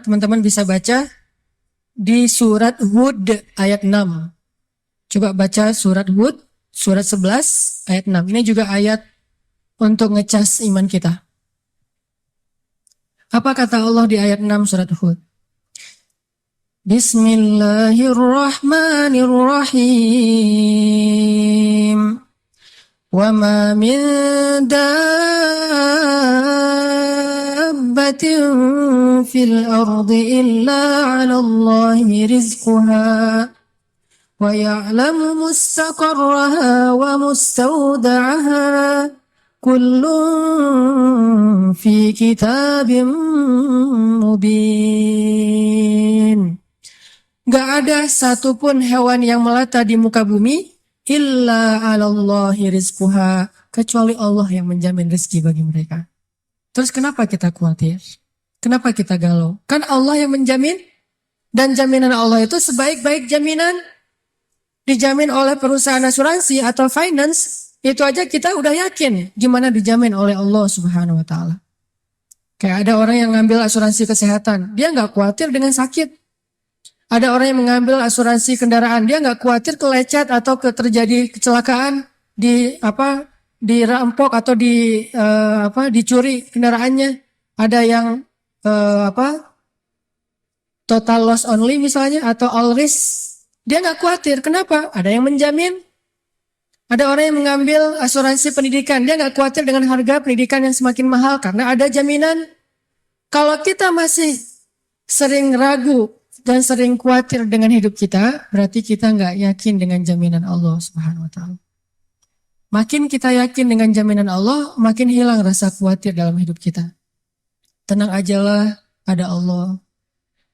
teman-teman bisa baca di surat Hud ayat 6. Coba baca surat Hud, surat 11 ayat 6. Ini juga ayat untuk ngecas iman kita. Apa kata Allah di ayat 6 surat Hud? Bismillahirrahmanirrahim. Wa ma min dabbatin fil ardi illa 'ala Allahi rizquha wa ya'lamu mustaqarraha wa mustawda'aha kullun fi kitabim mubin. Gak ada satupun hewan yang melata di muka bumi illa 'alallahi rizquha, kecuali Allah yang menjamin rezeki bagi mereka. Terus kenapa kita khawatir? Kenapa kita galau? Kan Allah yang menjamin, dan jaminan Allah itu sebaik-baik jaminan dijamin oleh perusahaan asuransi atau finance. Itu aja kita udah yakin gimana dijamin oleh Allah Subhanahu wa taala. Kayak ada orang yang ngambil asuransi kesehatan, dia nggak khawatir dengan sakit. Ada orang yang mengambil asuransi kendaraan, dia nggak khawatir kelecet atau terjadi kecelakaan, dirampok atau dicuri kendaraannya. Ada yang total loss only misalnya atau all risk, dia nggak khawatir. Kenapa? Ada yang menjamin. Ada orang yang mengambil asuransi pendidikan, dia nggak khawatir dengan harga pendidikan yang semakin mahal karena ada jaminan. Kalau kita masih sering ragu dan sering khawatir dengan hidup kita, berarti kita nggak yakin dengan jaminan Allah Subhanahu wa taala. Makin kita yakin dengan jaminan Allah, makin hilang rasa khawatir dalam hidup kita. Tenang ajalah, ada Allah.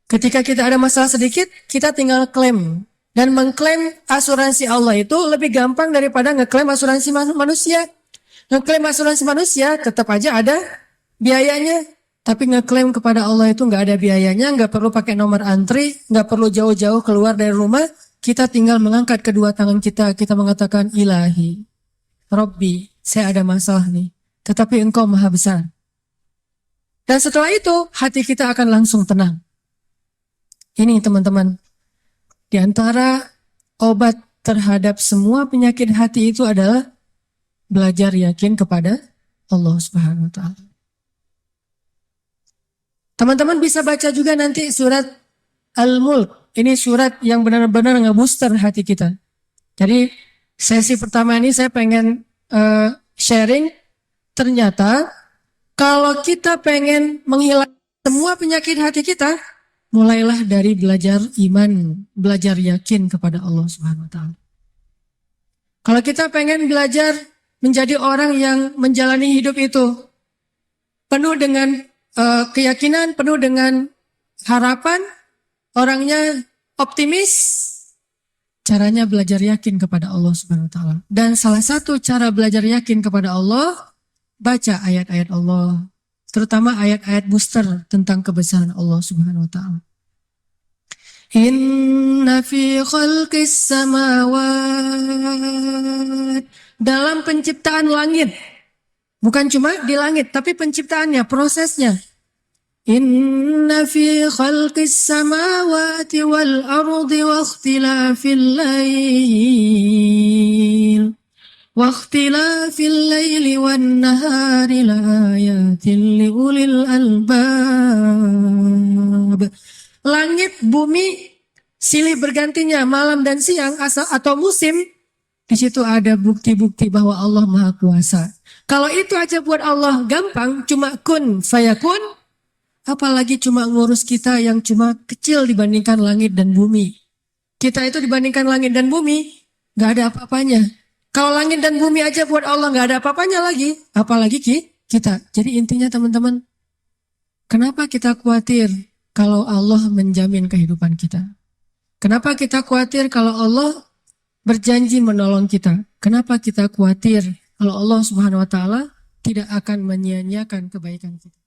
Ketika kita ada masalah sedikit, kita tinggal klaim. Dan mengklaim asuransi Allah itu lebih gampang daripada ngeklaim asuransi manusia. Ngeklaim asuransi manusia tetap aja ada biayanya. Tapi ngeklaim kepada Allah itu nggak ada biayanya, nggak perlu pakai nomor antri, nggak perlu jauh-jauh keluar dari rumah, kita tinggal mengangkat kedua tangan kita mengatakan Ilahi, Rabbi, saya ada masalah nih. Tetapi Engkau Maha Besar. Dan setelah itu, hati kita akan langsung tenang. Ini teman-teman, di antara obat terhadap semua penyakit hati itu adalah belajar yakin kepada Allah Subhanahu wa Ta'ala. Teman-teman bisa baca juga nanti surat Al-Mulk. Ini surat yang benar-benar nge-booster hati kita. Jadi sesi pertama ini saya pengen sharing. Ternyata kalau kita pengen menghilangkan semua penyakit hati kita, mulailah dari belajar iman, belajar yakin kepada Allah Subhanahu wa Ta'ala. Kalau kita pengen belajar menjadi orang yang menjalani hidup itu penuh dengan keyakinan, penuh dengan harapan, orangnya optimis, caranya belajar yakin kepada Allah Subhanahu wa Ta'ala. Dan salah satu cara belajar yakin kepada Allah, baca ayat-ayat Allah, terutama ayat-ayat booster tentang kebesaran Allah Subhanahu wa Ta'ala. Inna fi khalqis samawat, dalam penciptaan langit, bukan cuma di langit, tapi penciptaannya, prosesnya. Inna fi khalqis samawati wal ardi wa ikhtilafil laili wan nahari la ayatin liulil albab. Langit, bumi, silih bergantinya malam dan siang atau musim, di situ ada bukti-bukti bahwa Allah Maha Kuasa. Kalau itu aja buat Allah gampang, cuma kun fayakun, apalagi cuma ngurus kita yang cuma kecil dibandingkan langit dan bumi. Kita itu dibandingkan langit dan bumi, gak ada apa-apanya. Kalau langit dan bumi aja buat Allah gak ada apa-apanya lagi, apalagi kita. Jadi intinya teman-teman, kenapa kita khawatir kalau Allah menjamin kehidupan kita? Kenapa kita khawatir kalau Allah berjanji menolong kita? Kenapa kita khawatir kalau Allah Subhanahu wa Ta'ala tidak akan menyia-nyiakan kebaikan kita?